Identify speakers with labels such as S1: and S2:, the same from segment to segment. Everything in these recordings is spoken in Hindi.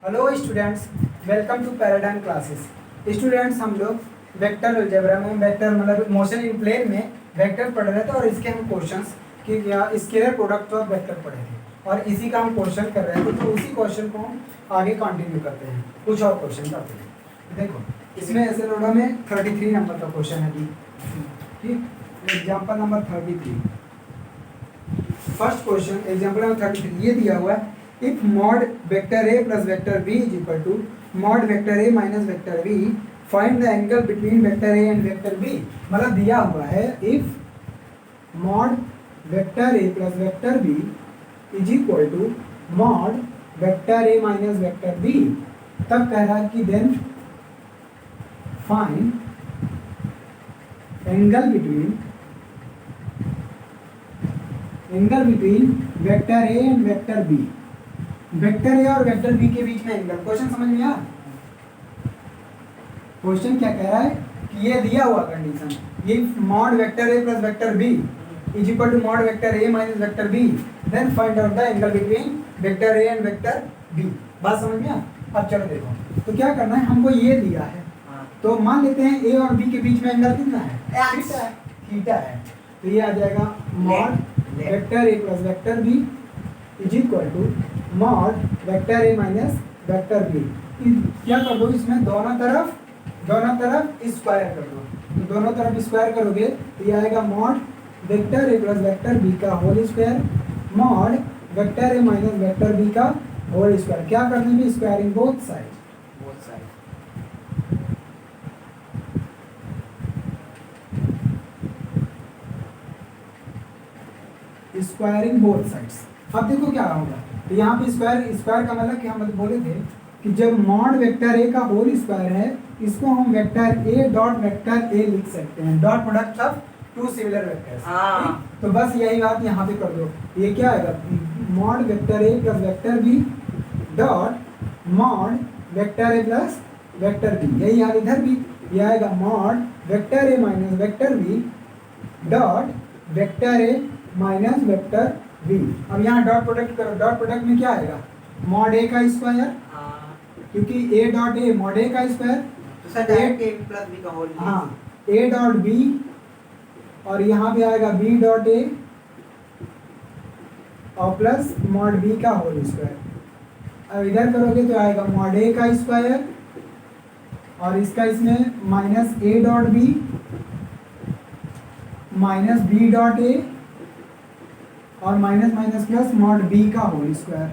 S1: Hello students, welcome to Paradigm Classes. Students, हम लोग वेक्टर अलजेब्रा में वेक्टर मतलब मोशन इन प्लेन में वेक्टर पढ़ रहे थे और इसके हम क्वेश्चंस कि या स्केलर प्रोडक्ट ऑफ वेक्टर पढ़े थे और इसी का हम क्वेश्चन कर रहे थे। तो उसी क्वेश्चन को हम आगे कंटिन्यू करते हैं, कुछ और क्वेश्चन करते हैं। देखो, इसमें ऐसे लोडा में 33 नंबर का क्वेश्चन है जी। ठीक, example number 33। First question example number 33 ये दिया हुआ है, if mod vector a plus vector b is equal to mod vector a minus vector b, find the angle between vector a and vector b। मतलब दिया हुआ है if mod vector a plus vector b is equal to mod vector a minus vector b, तब कह रहा है कि then find angle between vector a and vector b। Vector a और वेक्टर b के बीच में एंगल। क्वेश्चन समझ में आया? क्वेश्चन क्या कह रहा है कि ये दिया हुआ कंडीशन, ये mod vector a plus vector b is equal to mod vector a minus vector b, then find out the angle between vector a and vector b। बात समझ में आया? अब चलो देखो, तो क्या करना है, हमको ये दिया है तो मान लेते हैं a और b के बीच में एंगल कितना है? थीटा है। तो ये आ जाएगा mod vector a plus vector b is equal to mod vector a minus vector b। क्या कर दो, इसमें दोनों तरफ स्क्वायर कर दो। तो दोनों तरफ स्क्वायर करोगे तो ये आएगा mod vector a plus vector b का whole square mod vector a minus vector b का होल स्क्वायर। क्या करने में? Squaring both side. Squaring both sides. अब देखो क्या होगा, तो यहाँ पे स्क्वायर का मतलब कि हम बोले थे कि जब मॉड वेक्टर a का होल स्क्वायर है, इसको हम vector a dot vector a लिख सकते हैं, dot product of two similar vectors. तो बस यही बात यहाँ पे कर दो। ये क्या आएगा, mod vector a plus vector b dot mod vector a plus vector b। यही यार इधर भी ये आएगा mod vector a minus vector b dot vector a minus vector b। अब यहाँ डॉट प्रोडक्ट करो, डॉट प्रोडक्ट में क्या आएगा, मॉड a का स्क्वायर, क्योंकि a dot a mod a का स्क्वायर,
S2: तो sir direct a plus b का होल।
S1: हाँ, a डॉट b और यहाँ पे आएगा b डॉट a और प्लस मॉड b का होल स्क्वायर। अब इधर करोगे तो आएगा मॉड a का स्क्वायर और इसका इसमें minus a dot b minus b dot a और minus minus plus mod b का होल स्क्वायर।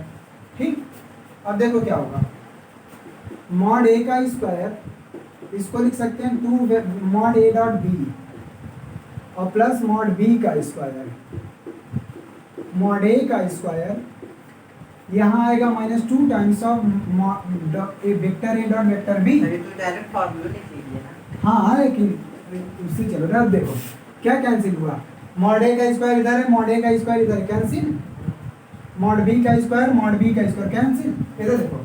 S1: ठीक, अब देखो क्या होगा, मॉड a का स्क्वायर इसको लिख सकते हैं two mod a dot b और प्लस मॉड b का स्क्वायर, मॉड a का स्क्वायर यहाँ आएगा minus 2 times of vector a dot vector b।
S2: तो डायरेक्ट फार्मूला लिख लीजिए ना।
S1: हाँ, लेकिन उससे चलो ना। अब देखो क्या कैंसिल हुआ, मॉड a का स्क्वायर इधर है, मॉड a का स्क्वायर इधर है, कैंसिल। मॉड b का स्क्वायर मॉड b का स्क्वायर कैंसिल। इधर देखो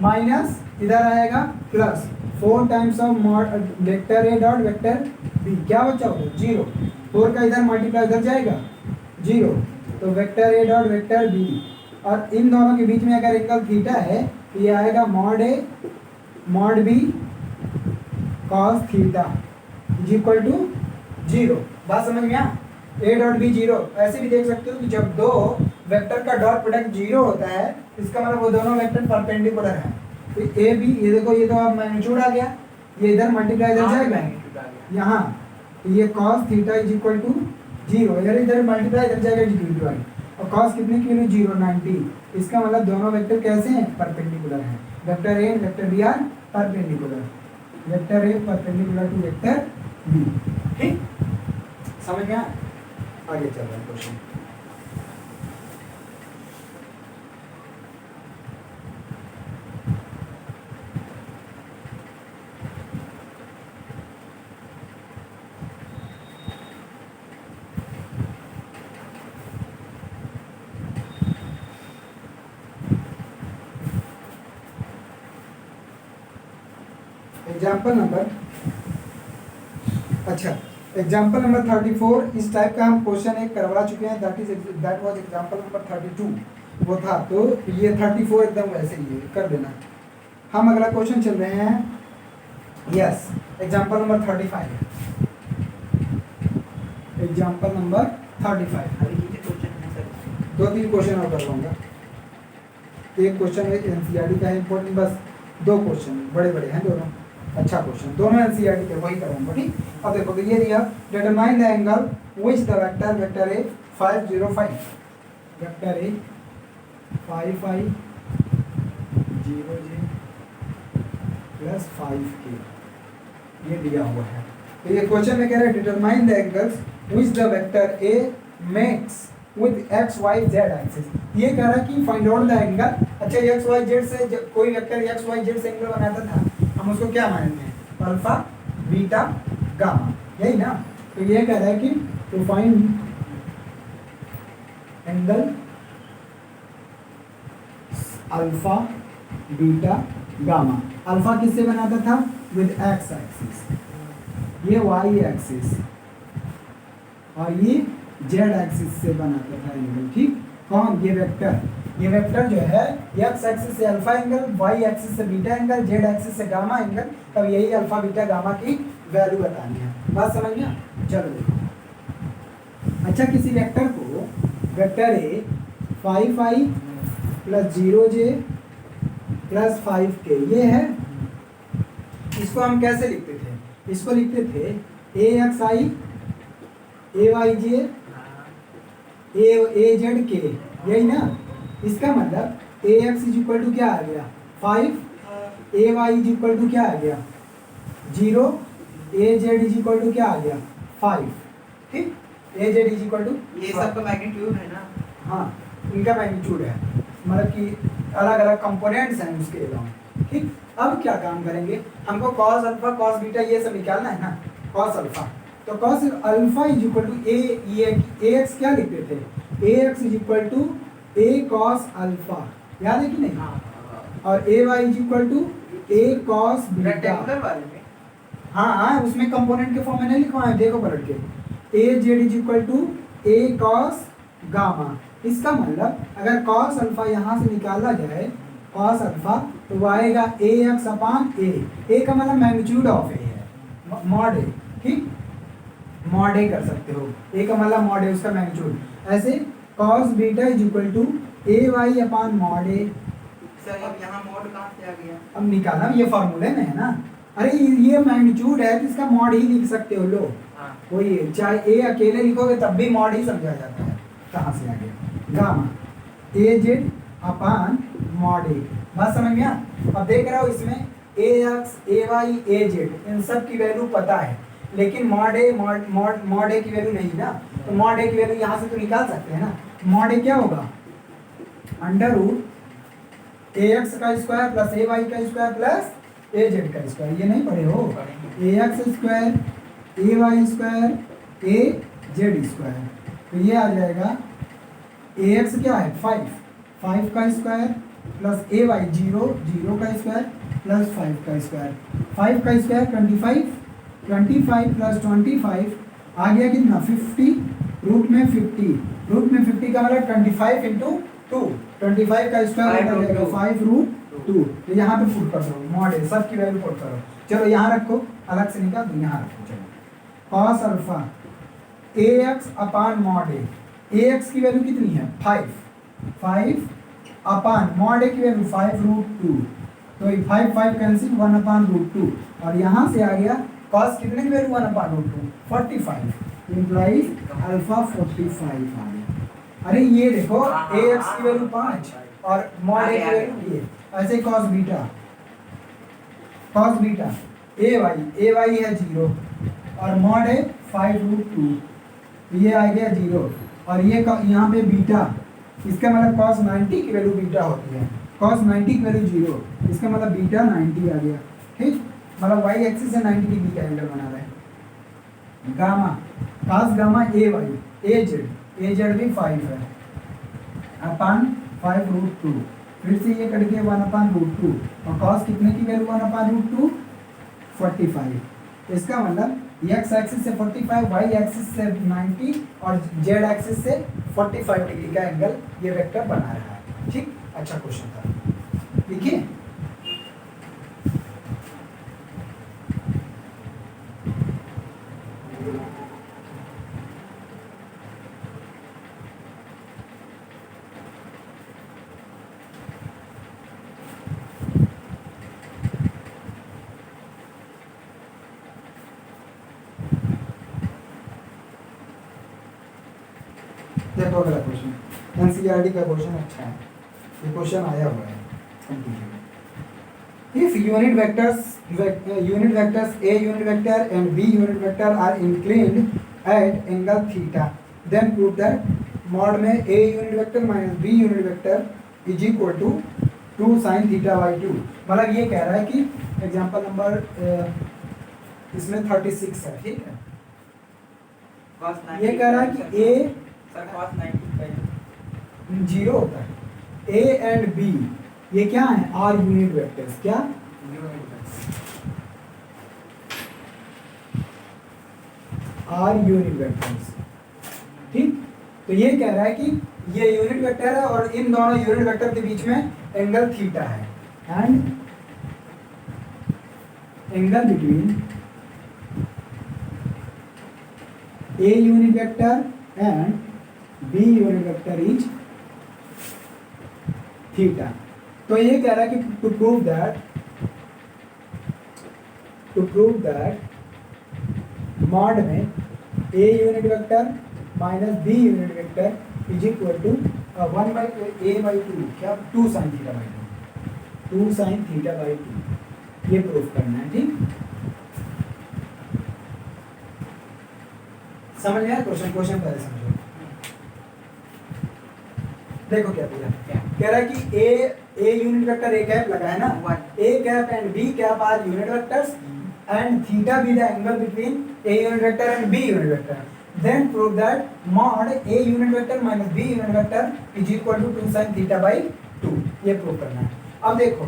S1: माइनस इधर आएगा plus 4 times of mod vector a dot vector b। क्या बचा होगा? 0। 4 का इधर मल्टीप्लाई इधर जाएगा 0, तो vector a dot vector b और इन दोनों के बीच में अगर एंगल थीटा है तो ये आएगा mod a mod b cos theta is equal to 0। बात समझ में आ? a dot b 0। ऐसे भी देख सकते हो कि जब दो वेक्टर का डॉट प्रोडक्ट 0 होता है, इसका मतलब वो दोनों वेक्टर परपेंडिकुलर हैं। तो a b, ये देखो ये तो अब मैग्नीट्यूड आ गया, ये इधर मल्टीप्लाई इधर जाएगा यहाँ, तो ये cos theta is equal to 0, इधर मल्टीप्लाई इधर जाएगा डिग्री, और cos कितने की वैल्यू 0, 90। इसका मतलब दोनों वेक्टर कैसे हैं? परपेंडिकुलर हैं। Vector a vector b are perpendicular, vector a perpendicular to vector b। ठीक, समझ गया? आगे चल रहा है क्वेश्चन। एग्जाम्पल नंबर, अच्छा एग्जाम्पल नंबर 34। इस टाइप का हम क्वेश्चन एक करवा चुके हैं, दैट वाज एग्जाम्पल नंबर 32 वो था। तो ये 34 एकदम वैसे ही है, कर देना। हम अगला क्वेश्चन चल रहे हैं। Yes, example number 35। Example number 35।
S2: अभी कितने क्वेश्चन हैं सर?
S1: 2-3 क्वेश्चन और कर लूँगा। एक क्वेश्चन है एनसीईआरटी का है इम्पोर्टेंट, बस 2 क्वेश्चन बड़े बड़े हैं दोनों, अच्छा क्वेश्चन दोनों एनसीईआरटी के, वही करूँगा। ठीक, अब देखो तो ये दिया, determine the angle which the vector A 505, vector A 550 J plus 5k ये दिया हुआ है। तो ये क्वेश्चन में कह रहा है determine the angles which the vector A makes with X Y Z axis. ये कह रहा है कि फाइंड आउट द एंगल। अच्छा, एक्स वाई जेड से कोई वेक्टर एक्स वाई जेड से एंगल बनाता था, हम उसको क्या मानते हैं? अल्फा बीटा गामा, यही ना। तो ये कह रहा है कि to find angle alpha beta gamma. Alpha किससे बनाता था? विद एक्स एक्सिस, ये वाई एक्सिस, और ये जेड एक्सिस से बनाता था एंगल। ठीक, कौन? ये वेक्टर जो है एक्स एक्सिस से अल्फा एंगल, वाई एक्सिस से बीटा एंगल, जेड एक्सिस से गामा एंगल। तब यही अल्फा बीटा गामा की वैल्यू बतानी है। बात समझ में? चलो देखो। अच्छा, किसी वेक्टर को vector A 5i plus 0j plus 5k ये है, इसको हम कैसे लिखते थे? इसको लिखते थे axi ayj azk, यही ना। इसका मतलब ax इज इक्वल टू क्या आ गया? 5, ay इज इक्वल टू क्या आ गया? 0, az इज इक्वल टू क्या आ गया? 5। ठीक, az इज इक्वल टू,
S2: ये सब का मैग्नीट्यूड है ना?
S1: हाँ, इनका मैग्नीट्यूड है, मतलब कि अलग अलग कंपोनेंट्स हैं उसके अलावा। ठीक, अब क्या काम करेंगे? हमको कॉस अल्फा कॉस बीटा ये सब निकालना है ना। कॉस अल्फा, तो cos alpha is equal to a x क्या लिखते थे? A x is equal to a cos alpha, याद है कि नहीं? और a y is equal to a cos beta.
S2: Rectangular वाले में?
S1: हाँ, उसमें कंपोनेंट के फॉर्म में नहीं लिखवाए, देखो पलट के। A z is equal to a cos gamma. इसका मतलब अगर कॉस अल्फा यहाँ से निकाला जाए, कॉस अल्फा, तो वो आएगा ए एक्स अपान ए का मतलब मैग्नीट्यूड ऑफ ए है, मॉड ए। ठीक, मॉड ए कर सकते हो, ए का मतलब मॉड ए, उसका मैग्नीट्यूड। ऐसे cos beta is equal to A Y upon mod A.
S2: Sir अब यहाँ मॉड कहाँ से आ गया?
S1: अब निकालना, ये फॉर्मूले में है ना। अरे ये मैग्नीट्यूड है तो इसका मॉड ही लिख सकते हो लो।
S2: हाँ।
S1: वही, चाहे ए अकेले लिखोगे तब भी मॉड ही समझा जाता है। कहाँ से आ गया? Gamma a z upon mod a. बात समझ में आ? अब देख रहे हो इसमें a x a Y A z इन सब की वैल्यू पता है, लेकिन मॉड ए की वैल्यू नहीं ना। तो मॉड ए की वैल्यू यहाँ से तो निकाल सकते हैं ना। मॉड ए क्या होगा? अंडर रूट ए एक्स का स्क्वायर प्लस ए वाई का स्क्वायर प्लस ए जेड का स्क्वायर। ये नहीं पढ़े हो? ए एक्स स्क्वायर ए वाई स्क्वायर ए जेड स्क्वायर। तो ये आ जाएगा ए एक्स क्या है? 5 का स्क्वायर प्लस ए वाई 0 का स्क्वायर प्लस 5 का स्क्वायर। 5 का स्क्वायर 25 प्लस 25 आ गया कितना? 50, रूट में 50 का मतलब 25 इंटू 2, 25 का स्क्वायर हो जाएगा 5 रूट 2। तो यहाँ पे पुट कर दो मॉड ए, सब की वैल्यू पुट करो। चलो यहाँ रखो, अलग से निकाल दो, यहाँ रखो। चलो कॉस अल्फा ए एक्स अपान मॉड ए, ए एक्स की वैल्यू कितनी है? 5 अपान मॉड ए की वैल्यू 5 रूट 2। तो 5 कैंसिल, 1 अपान रूट 2। और यहाँ से आ गया कॉस कितने की value? 1 upon root 2, 45 implies alpha 45 आ गया। अरे ये देखो ए एक्स की वैल्यू 5 और मॉड ए की वैल्यू ये। ऐसे कॉस बीटा ए वाई है 0 और मॉड ए 5 रूट 2, ये आ गया 0। और ये यहाँ पे बीटा, इसका मतलब cos 90 की वैल्यू बीटा होती है, cos 90 की वैल्यू 0, इसका मतलब बीटा 90 आ गया। ठीक, मतलब वाई एक्सिस से 90 डिग्री का एंगल बना रहा है। Gamma cos gamma A Y A Z भी 5 है अपान 5 रूट 2। फिर से ये कट गया 1 अपान रूट 2 और cos कितने की वैल्यू? 1 upon root 2, 45। इसका मतलब एक्स एक्सिस से 45, वाई एक्सिस से 90 और जेड एक्सिस से 45 डिग्री का एंगल ये वेक्टर बना रहा है। ठीक, अच्छा क्वेश्चन था। देखिए देखो अगला क्वेश्चन, एनसीईआरटी का क्वेश्चन अच्छा है, ये क्वेश्चन आया हुआ है computer. If unit vectors a unit vector and b unit vector are inclined at angle theta, then prove that mod में a unit vector minus b unit vector is equal to 2 sin theta by 2। मतलब ये कह रहा है कि एग्जांपल नंबर इसमें 36 है, ठीक है।
S2: cos 90
S1: ये कह रहा है कि a
S2: सर cos 90
S1: जीरो होता है, a एंड b ये क्या है, आर यूनिट वेक्टर्स, क्या आर यूनिट वेक्टर्स, ठीक। तो ये कह रहा है कि ये यूनिट वेक्टर है और इन दोनों यूनिट वेक्टर के बीच में एंगल थीटा है, and angle between A unit vector and B unit vector is theta. तो ये कह रहा है कि टू प्रूव दैट मॉड में ए unit vector minus B unit vector is equal to 1 by a by 2, क्या 2 sine theta by 2 sine theta by 2, ये प्रूफ करना है, ठीक। समझ में आया क्वेश्चन पहले समझो। देखो क्या दिया, कह रहा है कि a unit vector a cap लगा है ना, a cap and b cap are unit vectors and theta be the angle between A unit vector and B unit vector, then prove that mod a unit vector minus B unit vector is equal to 2 sin theta by 2, ये प्रूव करना है। अब देखो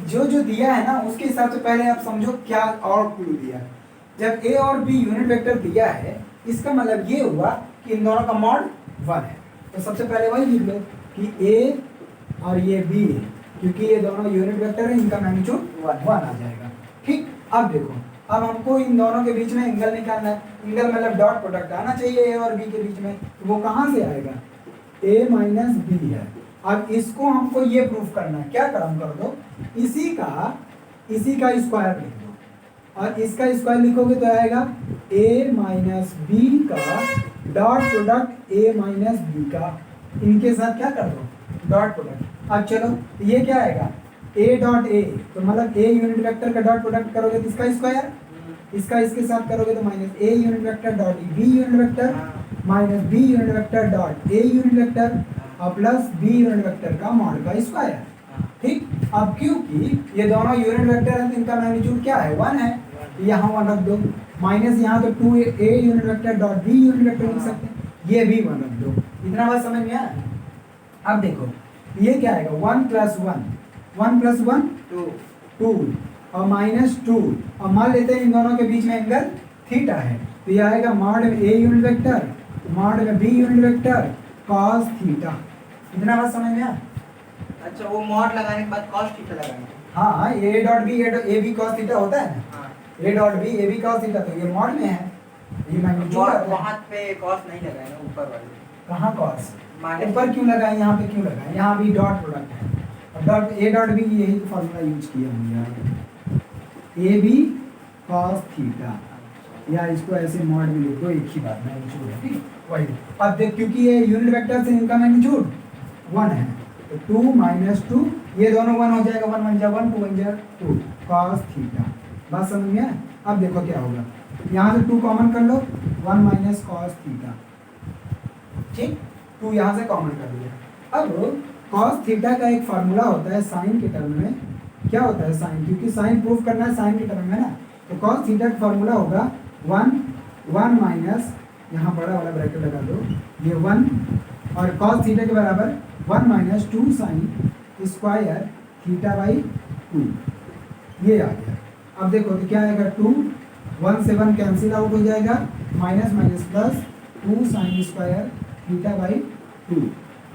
S1: जो दिया है ना उसके हिसाब से पहले आप समझो क्या और क्लू दिया। जब ए और बी यूनिट वेक्टर दिया है इसका मतलब ये हुआ कि इन दोनों का मॉड 1 है, तो सबसे पहले वही लिख लो कि ए और ये बी, क्योंकि ये दोनों यूनिट वेक्टर है इनका मैग्नीट्यूड 1 आ जाएगा, ठीक। अब देखो, अब हमको इन दोनों के बीच में एंगल निकालना है, एंगल मतलब डॉट प्रोडक्ट आना चाहिए ए और बी के बीच में, तो वो कहाँ से आएगा, ए माइनस बी है। अब इसको हमको ये प्रूफ करना है, क्या काम कर दो, इसी का स्क्वायर लिख दो और इसका स्क्वायर लिखोगे तो आएगा ए माइनस बी का dot product A minus B का, इनके साथ क्या कर दो डॉट प्रोडक्ट। अब चलो ये क्या आएगा ए डॉट ए, तो मतलब ए यूनिट वेक्टर का डॉट प्रोडक्ट करोगे तो इसका स्क्वायर, इसका इसके साथ करोगे तो minus A unit vector dot B unit vector minus B unit vector dot A unit vector और प्लस बी यूनिट वेक्टर का मॉड का स्क्वायर, ठीक। अब क्योंकि ये दोनों यूनिट वेक्टर हैं तो इनका मैग्नीट्यूड क्या है 1 है, यहाँ 1 रख दो, माइनस यहाँ तो 2 a unit vector dot B unit vector लिख सकते हैं, ये भी 1 रख दो। इतना बात समझ में आया। अब देखो ये क्या आएगा 1 प्लस 1 2 और माइनस 2 और मान लेते हैं इन दोनों के बीच में एंगल थीटा है, तो ये आएगा मॉड में ए यूनिट वेक्टर मॉड में B unit vector cos theta. इतना बात समझ में आया।
S2: अच्छा, वो मॉड लगाने के बाद cos थीटा लगाएंगे।
S1: हाँ, A dot B A B cos theta होता है ना,
S2: हाँ,
S1: A dot B A B cos theta, तो ये मॉड में है, ये मैग्नीट्यूड
S2: वहाँ पे cos नहीं लगाएंगे, ऊपर वाले
S1: कहाँ कॉस
S2: माइनस
S1: ऊपर क्यों लगाए, यहाँ पे क्यों लगाए, यहाँ भी डॉट प्रोडक्ट है, डॉट ए डॉट बी यही फॉर्मूला यूज किया हमने, ए बी कॉस थीटा, या इसको ऐसे मॉड में लिख दो, एक ही बात मैग्नीट्यूड है, ठीक वही। अब देख क्योंकि ये यूनिट वेक्टर से इनका मैग्नीट्यूड 1 है, तो 2 माइनस 2 ये दोनों 1 हो जाएगा, 1 1 जा 1 2 1 जा 2 कॉस थीटा। बात समझ में आया। अब देखो क्या होगा, यहाँ से 2 कॉमन कर लो, 1 माइनस कॉस थीटा, ठीक, 2 यहाँ से कॉमन कर लिया। अब कॉस थीटा का एक फार्मूला होता है साइन के टर्म में, क्या होता है साइन, क्योंकि साइन प्रूफ करना है साइन के टर्म में ना, तो कॉस थीटा का फार्मूला होगा 1 माइनस, यहाँ बड़ा वाला ब्रैकेट लगा दो, ये 1 और कॉस थीटा के बराबर 1 minus 2 sine square theta by 2, ये आ गया। अब देखो तो क्या आएगा 2 1 से 1 कैंसिल आउट हो जाएगा, minus minus plus 2 sine square theta by 2,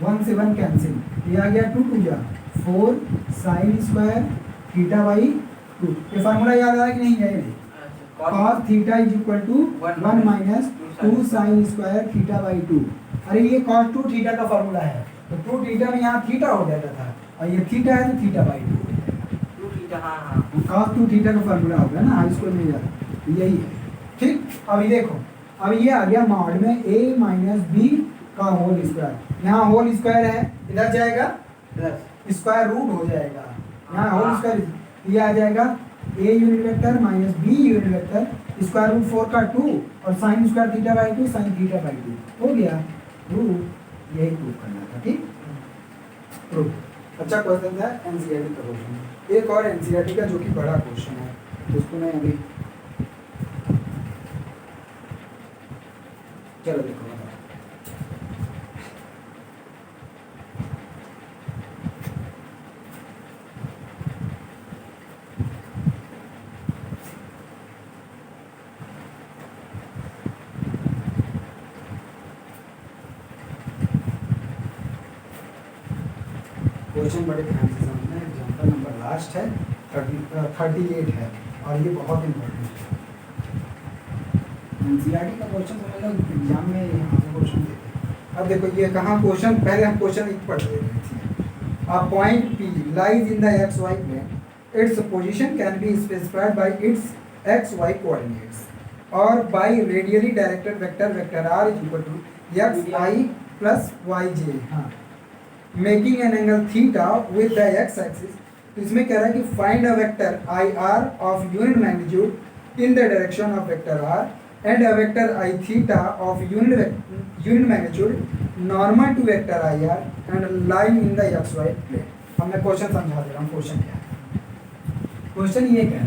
S1: 1 से 1 कैंसिल, ये आ गया 2 2 जा 4 साइन स्क्वायर थीटा बाई 2। ये फार्मूला याद आ रहा है कि नहीं है, cos theta is equal to 1 minus 2 sine square theta by 2। अरे ये cos 2 थीटा का फार्मूला है, तो 2 थीटा में यहाँ थीटा हो जाता था और ये थीटा है तो थीटा बाई 2
S2: थीटा, हाँ
S1: cos 2 थीटा का फार्मूला होगा ना हाई स्कूल में जाता, यही है, ठीक। अब ये देखो, अब ये आ गया मॉड में a माइनस बी का होल स्क्वायर, यहाँ होल स्क्वायर है, इधर जाएगा
S2: प्लस
S1: स्क्वायर रूट हो जाएगा, यहाँ होल स्क्वायर, ये आ जाएगा a unit vector minus b unit vector square root 4 का 2 और sine square theta by 2 sine theta by 2 हो गया रूट, यही प्रूव करना था, ठीक प्रूफ। अच्छा क्वेश्चन था एनसीईआरटी का क्वेश्चन। एक और एनसीईआरटी का जो कि बड़ा क्वेश्चन है, उसको मैं अभी चलो देखो बताओ। क्वेश्चन बड़े ध्यान से समझना है, एग्जाम्पल नंबर लास्ट है 38 है और ये बहुत इंपॉर्टेंट है। एनसीईआरटी का क्वेश्चन समझ लो, एग्जाम में यहाँ से क्वेश्चन देते हैं। अब देखो ये कहाँ क्वेश्चन, पहले हम क्वेश्चन एक पढ़ रहे थे। A point P lies in the XY plane. Its position can be specified by its XY coordinates or by radially directed vector R is equal to xi plus yj, हाँ, making an angle theta with the x axis। तो इसमें कह रहा है कि find a vector IR of unit magnitude in the direction of vector R and a vector I theta of unit magnitude normal to vector IR and lying in the XY plane। अब मैं क्वेश्चन समझा दे रहा हूँ, क्वेश्चन क्या है। क्वेश्चन ये कह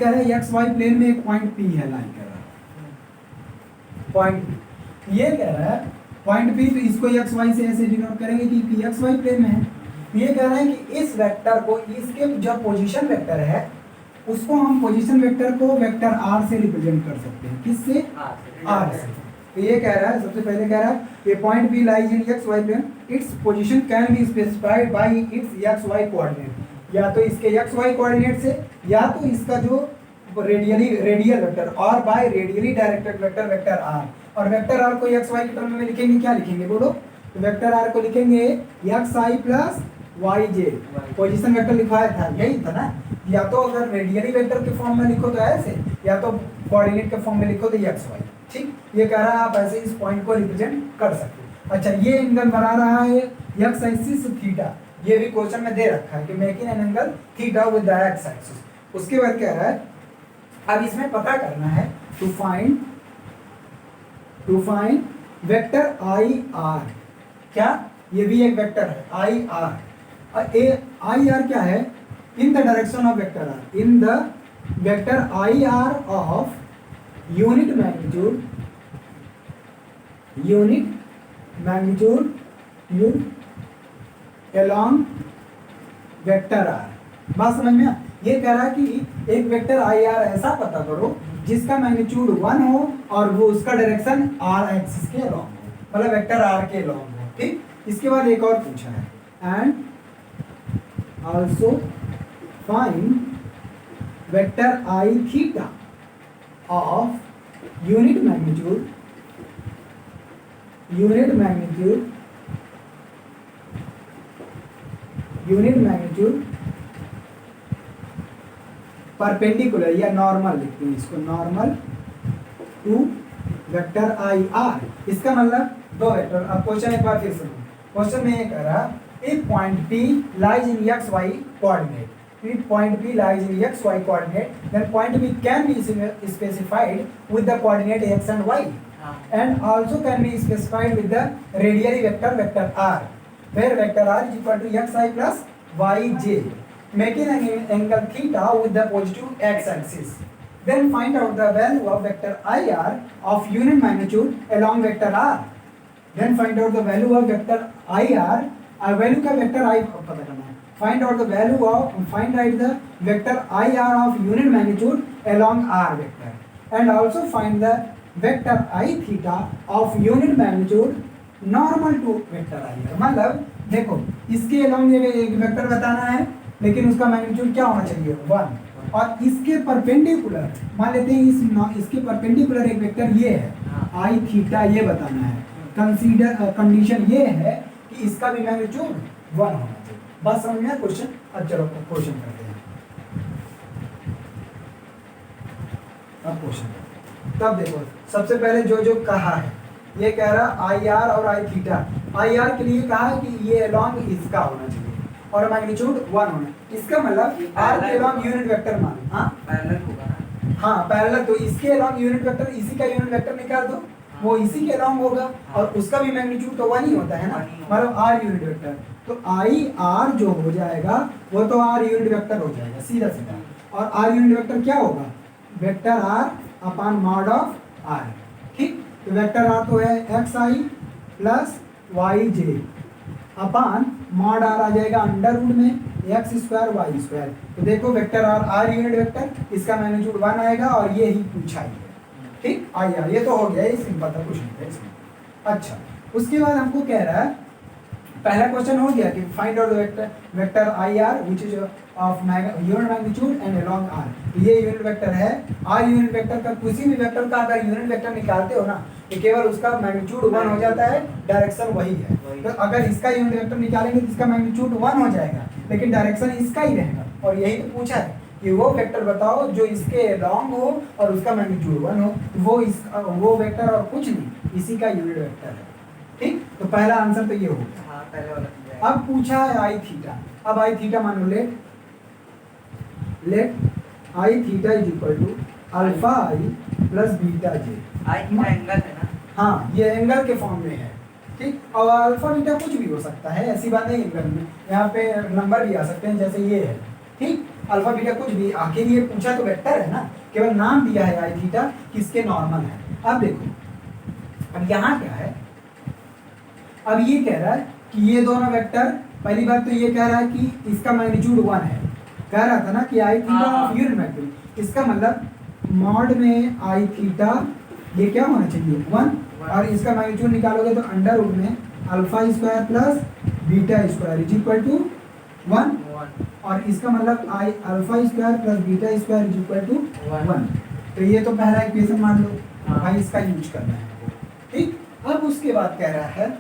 S1: रहा है एक्स वाई प्लेन में एक पॉइंट P है, लाइन कर रहा है पॉइंट P। ये कह रहा है पॉइंट P, तो इसको एक्स वाई से ऐसे डिनोट करेंगे कि P एक्स वाई प्लेन में है। ये कह रहा है कि इस वेक्टर को, इसके जो पोजीशन वेक्टर है उसको हम पोजीशन वेक्टर को वेक्टर R से रिप्रेजेंट कर सकते हैं। किससे? R से। तो ये कह रहा है, सबसे पहले कह रहा है ये point P lies in X Y plane, it's position can be specified by its X Y coordinate. या तो इसके एक्स वाई कोऑर्डिनेट से, या तो इसका जो रेडियल वेक्टर और by radially directed vector R। और वेक्टर R को एक्स वाई के टर्म में लिखेंगे, क्या लिखेंगे बोलो? तो वेक्टर R को लिखेंगे एक्स आई प्लस वाई जे। पोजिशन वेक्टर लिखवाया था, यही था ना। या तो अगर रेडियली वेक्टर के फॉर्म में लिखो तो ऐसे, या तो कोऑर्डिनेट के फॉर्म में लिखो तो एक्स वाई। ठीक, ये कह रहा है आप ऐसे इस पॉइंट को रिप्रेजेंट कर सकते हो। अच्छा, ये एंगल बना रहा है एक्स एक्सिस थीटा, ये भी क्वेश्चन में दे रखा है कि making an angle theta with the x axis. उसके बाद कह रहा है अब इसमें पता करना है to find vector I R. क्या? ये भी एक वेक्टर है आई आर। आई आर क्या है? In the direction of vector R, in the vector I R of unit magnitude along vector R. बात समझ में? ये कह रहा है कि एक वेक्टर आई आर ऐसा पता करो जिसका मैग्नीट्यूड 1 हो और वो उसका डायरेक्शन आर एक्सिस के अलॉन्ग हो, मतलब वेक्टर आर के अलॉन्ग हो। ठीक, इसके बाद एक और पूछा है and also find vector I theta of unit magnitude perpendicular या नॉर्मल लिखते हैं इसको, normal to vector I R. इसका मतलब दो वेक्टर। अब क्वेश्चन एक बार फिर सुनो। क्वेश्चन में ये कह रहा if point P lies in x y coordinate, if point P lies in x y coordinate, then point P can be specified with the coordinate x and y, and also can be specified with the radially vector r, where vector r is equal to xi plus yj, making an angle theta with the positive x axis. Then find out the value of vector ir of unit magnitude along vector r. Then find out the value of vector ir, value का vector I पता करना है। Find out the vector ir of unit magnitude along r vector, and also find the vector I theta of unit magnitude normal to vector ir। मतलब देखो, इसके along ये एक वेक्टर बताना है, लेकिन उसका मैग्नीट्यूड क्या होना चाहिए? 1। और इसके परपेंडिकुलर मान लेते हैं, इसके परपेंडिकुलर एक वेक्टर ये है आई थीटा, ये बताना है। कंडीशन ये है कि इसका भी मैग्नीट्यूड 1 होना चाहिए। बात समझ में? क्वेश्चन। अब चलो क्वेश्चन करते हैं। अब क्वेश्चन तब देखो, सबसे पहले जो जो कहा है, ये कह रहा आई आर और आई थीटा। आई आर के लिए कहा है कि ये अलॉन्ग इसका होना चाहिए और मैग्नीट्यूड 1 होना। इसका मतलब आर के अलॉन्ग यूनिट वेक्टर मान, हाँ
S2: पैरेलल होगा ना।
S1: हाँ पैरेलल, तो इसके अलॉन्ग यूनिट वेक्टर, इसी का यूनिट वेक्टर निकाल दो, वो इसी के अलॉन्ग होगा और उसका भी मैग्नीट्यूड तो 1 ही होता है ना, मतलब आर यूनिट वेक्टर। तो आई आर जो हो जाएगा वो तो आर यूनिट वेक्टर हो जाएगा सीधा सीधा, और आर यूनिट वेक्टर क्या होगा, vector r upon mod of r. ठीक, तो वेक्टर आर तो है एक्स आई plus Y j upon mod r आ जाएगा अंडर रूट में एक्स स्क्वायर वाई स्क्वायर। तो देखो vector r r unit vector, इसका मैग्नीट्यूड 1 आएगा और ये ही पूछा ही है। ठीक, आई आर ये तो हो गया, ये सिंपल था, कुछ नहीं था इसमें। अच्छा, उसके बाद हमको कह रहा है, पहला क्वेश्चन हो गया कि find out the vector I are which is of unit magnitude and along are. तो ये यूनिट वेक्टर है। आर यूनिट वेक्टर का, किसी भी वेक्टर का अगर यूनिट वेक्टर निकालते हो ना तो केवल उसका मैग्नीट्यूड 1 हो जाता है, डायरेक्शन वही है। तो अगर इसका यूनिट वेक्टर निकालेंगे तो इसका मैग्नीट्यूड 1 हो जाएगा, लेकिन डायरेक्शन इसका ही रहेगा। और यही तो पूछा है कि वो वेक्टर बताओ जो इसके लॉन्ग हो और उसका मैग्नीट्यूड 1 हो, वो वेक्टर और कुछ नहीं, इसी का यूनिट वेक्टर है। ठीक, तो पहला आंसर तो ये हो गया।
S2: हाँ, पहले वाला तो जाएगा।
S1: अब पूछा है आई थीटा। अब आई थीटा मान लो, let i theta is equal to alpha I plus beta j.
S2: I theta angle है ना।
S1: हाँ, ये एंगल के फॉर्म में है। ठीक, और अल्फा बीटा कुछ भी हो सकता है, ऐसी बात नहीं एंगल में, यहाँ पे नंबर भी आ सकते हैं जैसे ये है। ठीक, अल्फा बीटा कुछ भी, आखिर ये पूछा तो वेक्टर है ना, केवल नाम दिया है आई थीटा किसके नॉर्मल है। अब देखो, अब यहाँ क्या है, अब ये कह रहा है कि ये दोनों वेक्टर, पहली बात तो ये कह रहा है कि इसका मैग्नीट्यूड 1 है, कह रहा था ना कि आई थीटा ऑफ यूनिट मैग्नीट्यूड। इसका मतलब मॉड में आई थीटा ये क्या होना चाहिए 1, और इसका मैग्नीट्यूड निकालोगे तो अंडर रूट में alpha square plus beta square is equal to 1, और इसका मतलब I alpha square plus beta square is equal to 1। तो ये तो पहला इक्वेशन मान लो, भाई इसका यूज करना है। ठीक, अब उसके बाद कह रहा है,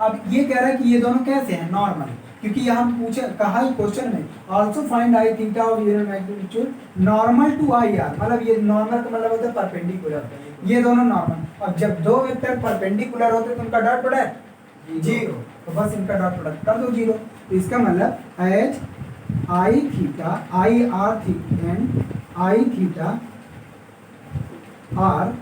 S1: अब ये कह रहा है कि ये दोनों कैसे हैं, नॉर्मल, क्योंकि यहाँ पूछे कहा ही क्वेश्चन में also find I theta of unit magnitude normal to I R, मतलब ये नॉर्मल का मतलब होता है परपेंडिकुलर, ये दोनों नॉर्मल। अब जब दो वेक्टर परपेंडिकुलर होते हैं तो उनका डॉट प्रोडक्ट 0, तो बस इनका डॉट प्रोडक्ट कर दो 0। तो इसका मतलब H I theta I R theta and I theta R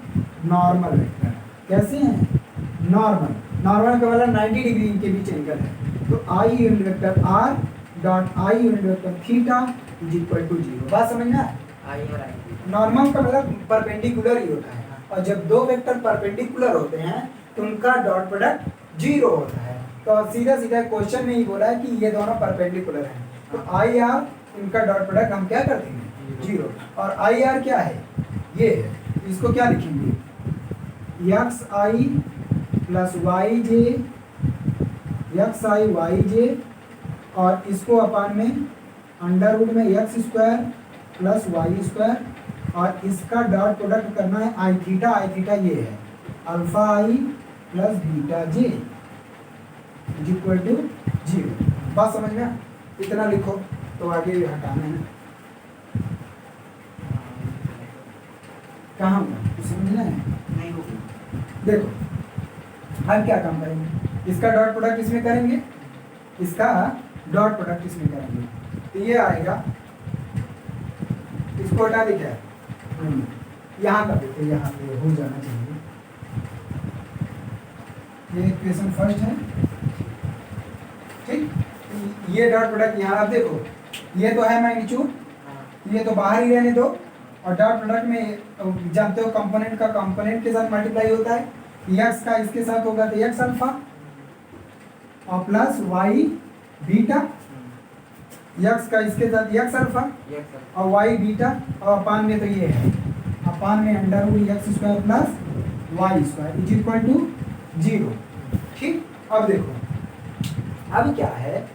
S1: normal vector. कैसे हैं, नॉर्मल, नॉर्मल का मतलब 90 डिग्री के बीच एंगल है। तो I unit vector R dot I unit vector theta is equal to 0। बात समझना है,
S2: आई और आई
S1: नॉर्मल का मतलब परपेंडिकुलर ही होता है, और जब दो वेक्टर परपेंडिकुलर होते हैं तो उनका डॉट प्रोडक्ट 0 होता है। तो सीधा सीधा क्वेश्चन में ही बोला है कि ये दोनों परपेंडिकुलर हैं, तो आई आर इनका डॉट प्रोडक्ट हम क्या कर देंगे 0, और आई आर क्या है, ये है, इसको क्या लिखेंगे, X I plus Y J, X I Y J, और इसको अपान में अंडर रूट में x square plus Y square, और इसका डॉट प्रोडक्ट करना है आई थीटा ये है alpha I plus beta J is equal to 0। बात समझ में, इतना लिखो तो आगे हटाना है, कहाँ हुआ समझना है।
S2: नहीं होगी।
S1: देखो हम क्या काम करेंगे, इसका डॉट प्रोडक्ट इसमें करेंगे, इसका डॉट प्रोडक्ट इसमें करेंगे, तो ये आएगा, इसको हटा दे क्या, यहाँ का देखो, यहाँ पे हो जाना चाहिए, ये इक्वेशन फर्स्ट है। ठीक, ये डॉट प्रोडक्ट यहाँ आप देखो, ये तो है मैग्नीट्यूड, ये तो बाहर ही रहने दो, और डॉट प्रोडक्ट में जानते हो कंपोनेंट का कंपोनेंट के साथ मल्टीप्लाई होता है, एक्स का इसके साथ होगा तो एक्स अल्फा और प्लस वाई बीटा, एक्स का इसके साथ एक्स अल्फा और वाई बीटा, और अपान में तो ये है अपान में under root X square plus Y square is equal to 0। ठीक, अब देखो अब क्या है,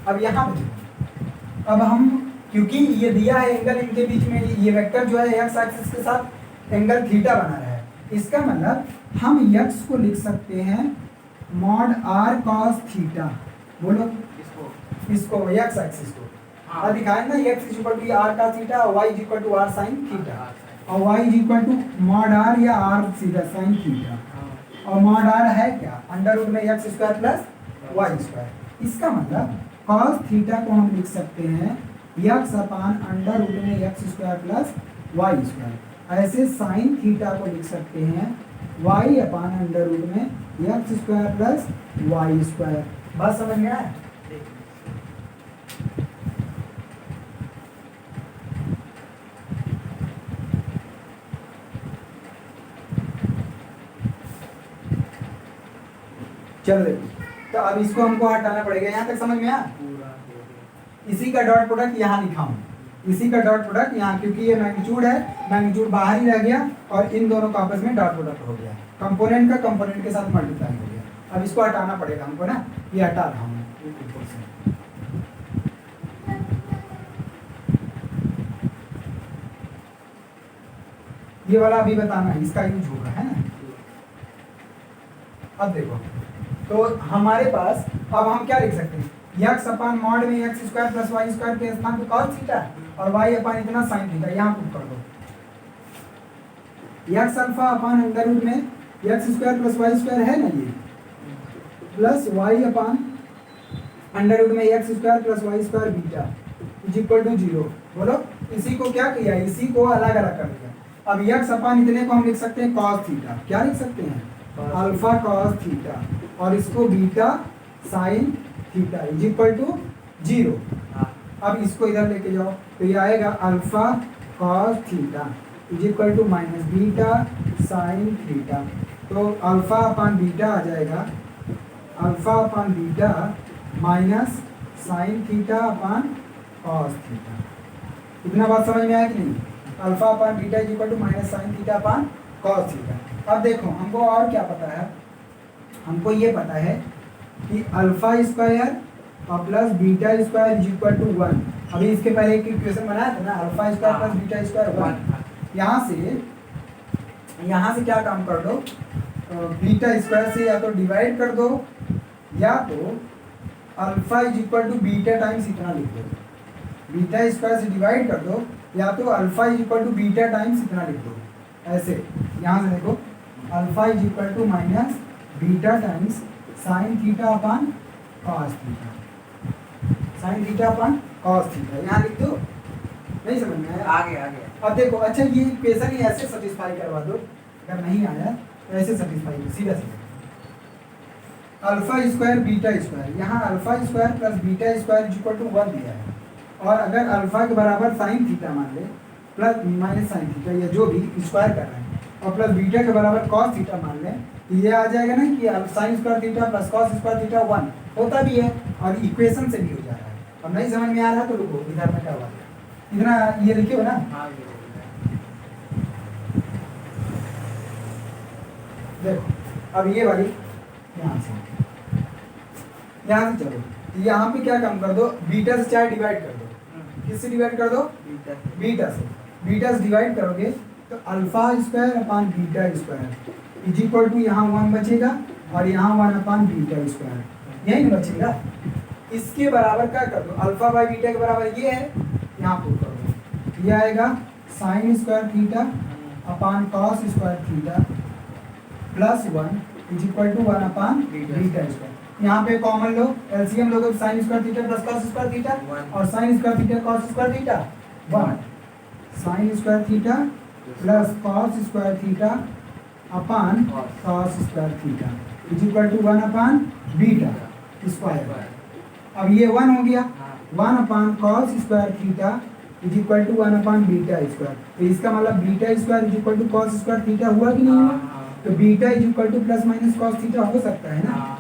S1: अब यहाँ पे देखो, अब हम क्योंकि ये दिया है एंगल इनके बीच में, ये वेक्टर जो है एक्स एक्सिस के साथ एंगल थीटा बना रहा है, इसका मतलब हम एक्स को लिख सकते हैं मॉड आर कॉस थीटा, बोलो इसको एक्स एक्सिस को, हाँ दिखाए ना, x is equal to r cos theta और y is equal to r sine theta. और y is equal to mod r या आर सीधा साइन थीटा, और मॉड आर है क्या, अंडर रूट में x square plus Y square. इसका मतलब कॉस थीटा को हम लिख सकते हैं एक्स अपान अंडर रूट में x square plus Y square. ऐसे साइन थीटा को लिख सकते हैं वाई अपान अंडर रूट में x square plus Y square. बात समझ में आया? चलो देखो, तो अब इसको हमको हटाना पड़ेगा। यहाँ तक समझ में आया? इसी का डॉट प्रोडक्ट यहाँ लिखा हूँ, इसी का डॉट प्रोडक्ट यहाँ, क्योंकि ये मैग्नीट्यूड है, मैग्नीट्यूड बाहर ही रह गया और इन दोनों का आपस में डॉट प्रोडक्ट हो गया, कंपोनेंट का कंपोनेंट के साथ मल्टीप्लाई हो गया। अब इसको हटाना पड़ेगा हमको ना, ये हटा रहा हूँ ऊपर से। ये वाला अभी बताना है, इसका यूज होगा, है ना। अब देखो, तो हमारे पास अब हम क्या लिख सकते हैं, एक्स अपान मॉड में x square plus Y square के स्थान पे कॉस थीटा और वाई अपान इतना साइन थीटा, यहाँ पुट कर दो। X alpha upon under root में x square plus Y square है ना ये, plus y upon under root में x square plus Y square beta is equal to 0। बोलो, इसी को क्या किया, इसी को अलग अलग कर दिया। अब एक्स अपान इतने को हम लिख सकते हैं कॉस थीटा, क्या लिख सकते हैं, अल्फा कॉस थीटा, और इसको beta sine theta is equal to 0। अब इसको इधर लेके जाओ तो ये आएगा alpha cos theta is equal to minus beta sine theta. तो अल्फा अपान बीटा आ जाएगा alpha upon beta minus sine theta upon cos theta. इतना बात समझ में आया कि नहीं? Alpha upon beta is equal to minus sine theta upon cos theta. अब देखो, हमको और क्या पता है, हमको ये पता है कि अल्फा स्क्वायर और plus beta square is equal to 1। अभी इसके पहले एक इक्वेशन बनाया था ना, alpha square plus beta square 1। यहाँ से क्या काम कर दो, बीटा स्क्वायर से या तो डिवाइड कर दो, या तो alpha is equal to beta times इतना लिख दो। बीटा स्क्वायर से डिवाइड कर दो, या तो alpha is equal to beta times इतना लिख दो। ऐसे यहाँ से देखो, alpha is equal to minus beta times sine theta upon cos theta, sine theta upon cos theta, यहाँ लिख दो। नहीं समझ में आया?
S2: आगे आगे।
S1: अब देखो, अच्छा ये इक्वेशन ही ऐसे सेटिस्फाई करवा दो, अगर नहीं आया तो ऐसे सेटिस्फाई करो, सीधा सीधा। अल्फा स्क्वायर बीटा स्क्वायर, यहाँ alpha square plus beta square is equal to 1 दिया है, और अगर अल्फा के बराबर साइन थीटा मान ले प्लस माइनस साइन थीटा या जो भी स्क्वायर कर रहे हैं, और प्लस बीटा के बराबर कॉस थीटा मान लें, तो ये आ जाएगा ना कि sign square theta plus cos square theta 1 होता भी है, और इक्वेशन से भी हो जा रहा है। अब नहीं समझ में आ रहा तो रुको, इधर में करवा दिया, इतना ये लिखे हो ना। देखो अब ये वाली यहाँ से चलो, यहाँ पे क्या काम कर दो, बीटा से चाहे डिवाइड कर दो। किससे डिवाइड कर दो? बीटा से। बीटा से डिवाइड करोगे तो alpha square upon beta square is equal to यहाँ 1 बचेगा, और यहाँ 1 अपान बीटा स्क्वायर, यही ना बचेगा। इसके बराबर क्या कर दो, अल्फा बाई बीटा के बराबर ये है, यहाँ पुट कर दो, ये आएगा sine square theta upon cos square theta plus 1 is equal to 1 upon beta square. यहाँ पे कॉमन लो, एलसीएम लोगे तो sine square theta plus cos square theta, और sine square theta cos square theta 1, sine square theta plus cos square theta upon cos square theta is equal to 1 upon beta square. अब ये 1 हो गया, 1 upon cos square theta is equal to 1 upon beta square. तो इसका मतलब beta square is equal to cos square theta हुआ कि नहीं हुआ? तो beta is equal to plus minus cos theta हो सकता है ना।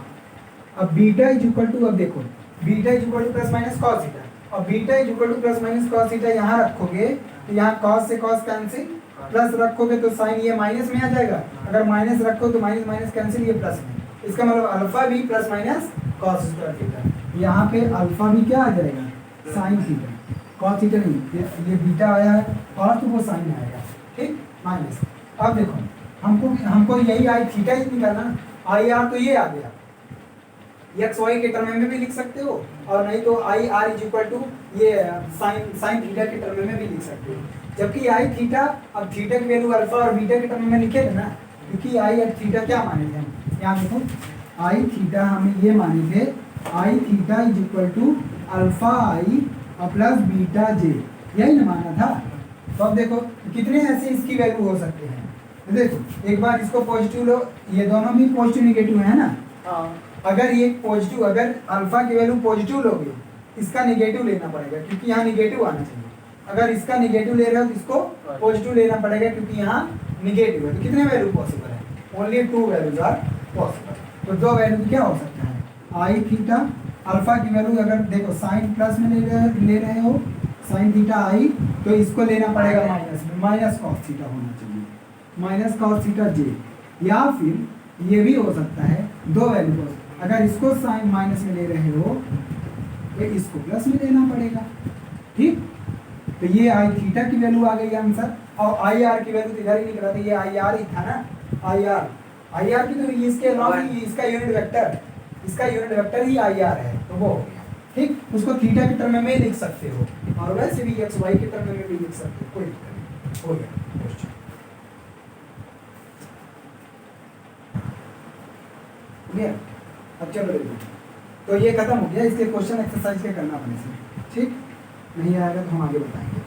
S1: अब बीटा इज इक्वल टू, अब देखो beta is equal to plus minus cos theta, और beta is equal to plus minus cos theta यहाँ रखोगे तो यहाँ कॉस से कॉस कैंसिल, प्लस रखोगे तो साइन ये माइनस में आ जाएगा, अगर माइनस रखो तो माइनस माइनस कैंसिल, ये प्लस में। इसका मतलब अल्फा भी plus minus cos square theta, यहाँ पे अल्फा भी क्या आ जाएगा, साइन थीटा, कॉस थीटा नहीं, ये बीटा आया है और तो वो साइन आएगा, ठीक, माइनस। अब देखो हमको यही आई थीटा ही निकालना, आई आर तो ये आ गया, एक्स वाई के टर्म में भी लिख सकते हो, और नहीं तो I R is equal to ये साइन थीटा के टर्म में भी लिख सकते हो। जबकि आई थीटा, अब थीटा की वैल्यू अल्फा और बीटा के टर्म में लिखे थे ना, क्योंकि आई और थीटा क्या माने थे हम, यहाँ देखो आई थीटा हमें ये माने थे, i theta is equal to alpha I plus beta j, यही ना माना था। तो अब देखो कितने ऐसे इसकी वैल्यू हो सकते हैं, तो देखो एक बार इसको पॉजिटिव लो, ये दोनों भी पॉजिटिव निगेटिव है ना, अगर ये पॉजिटिव, अगर अल्फा की वैल्यू पॉजिटिव लोगे, इसका निगेटिव लेना पड़ेगा क्योंकि यहाँ निगेटिव आना चाहिए, अगर इसका निगेटिव ले रहे हो तो इसको पॉजिटिव लेना पड़ेगा क्योंकि यहाँ निगेटिव है। तो कितने वैल्यू पॉसिबल है, ओनली 2 वैल्यूज आर पॉसिबल। तो 2 वैल्यू क्या हो सकता है, आई थीटा, अल्फा की वैल्यू अगर देखो साइन प्लस में ले रहे हो साइन थीटा आई, तो इसको लेना पड़ेगा माइनस में, माइनस कॉस थीटा होना चाहिए, माइनस कॉस थीटा जे, या फिर ये भी हो सकता है 2 वैल्यू, अगर इसको साइन माइनस में ले रहे हो तो इसको प्लस में लेना पड़ेगा, ठीक। तो ये आई थीटा की वैल्यू आ गई आंसर, और आई आर की वैल्यू इधर ही निकला था, ये आई आर ही था ना, आई आर की, तो इसके अलावा इसका यूनिट वेक्टर, इसका unit vector he I R है, तो वो हो गया, ठीक। उसको थीटा के टर्म में लिख सकते हो और वैसे भी एक्स वाई के टर्म में भी लिख सकते हो, कोई दिक्कत नहीं, हो गया क्वेश्चन। अब चलो देखो, तो ये खत्म हो गया, इसके क्वेश्चन एक्सरसाइज के करना अपने से, ठीक। नहीं आएगा तो हम आगे बताएंगे।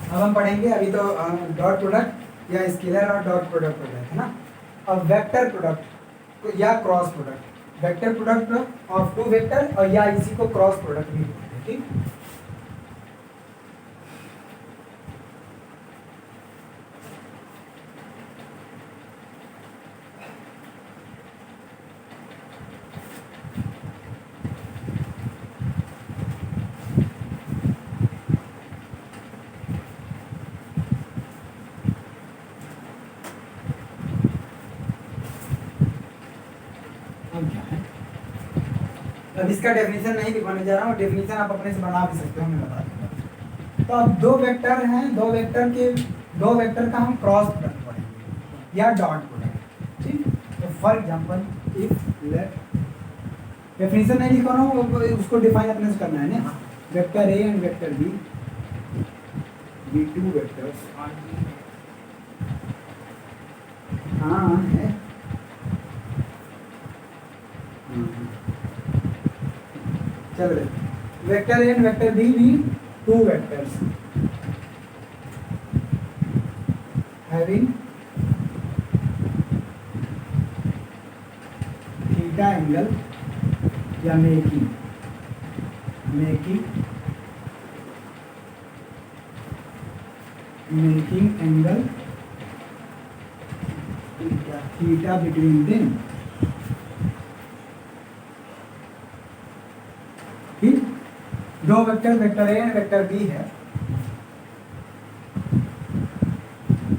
S1: अब हम पढ़ेंगे, अभी तो डॉट प्रोडक्ट या स्केलर और डॉट प्रोडक्ट हो गया है ना। अब वेक्टर प्रोडक्ट या cross product, vector product of 2 vector, और या इसी को क्रॉस प्रोडक्ट भी बोलते हैं, ठीक। अब इसका डेफिनेशन नहीं लिखवाने जा रहा हूँ, डेफिनेशन आप अपने से बना भी सकते हो, मैं बता दूंगा। तो अब 2 वेक्टर हैं, 2 वेक्टर का हम क्रॉस प्रोडक्ट पढ़ेंगे या डॉट प्रोडक्ट, ठीक। तो for example if late, definition नहीं लिखवाना हो, उसको डिफाइन अपने से करना है ना, vector A and vector B, be 2 vectors, हाँ है, चलो vector A and vector B भी 2 वेक्टर्स हैविंग थीटा एंगल या making angle theta between them, ठीक। 2 vector, vector A and vector B है,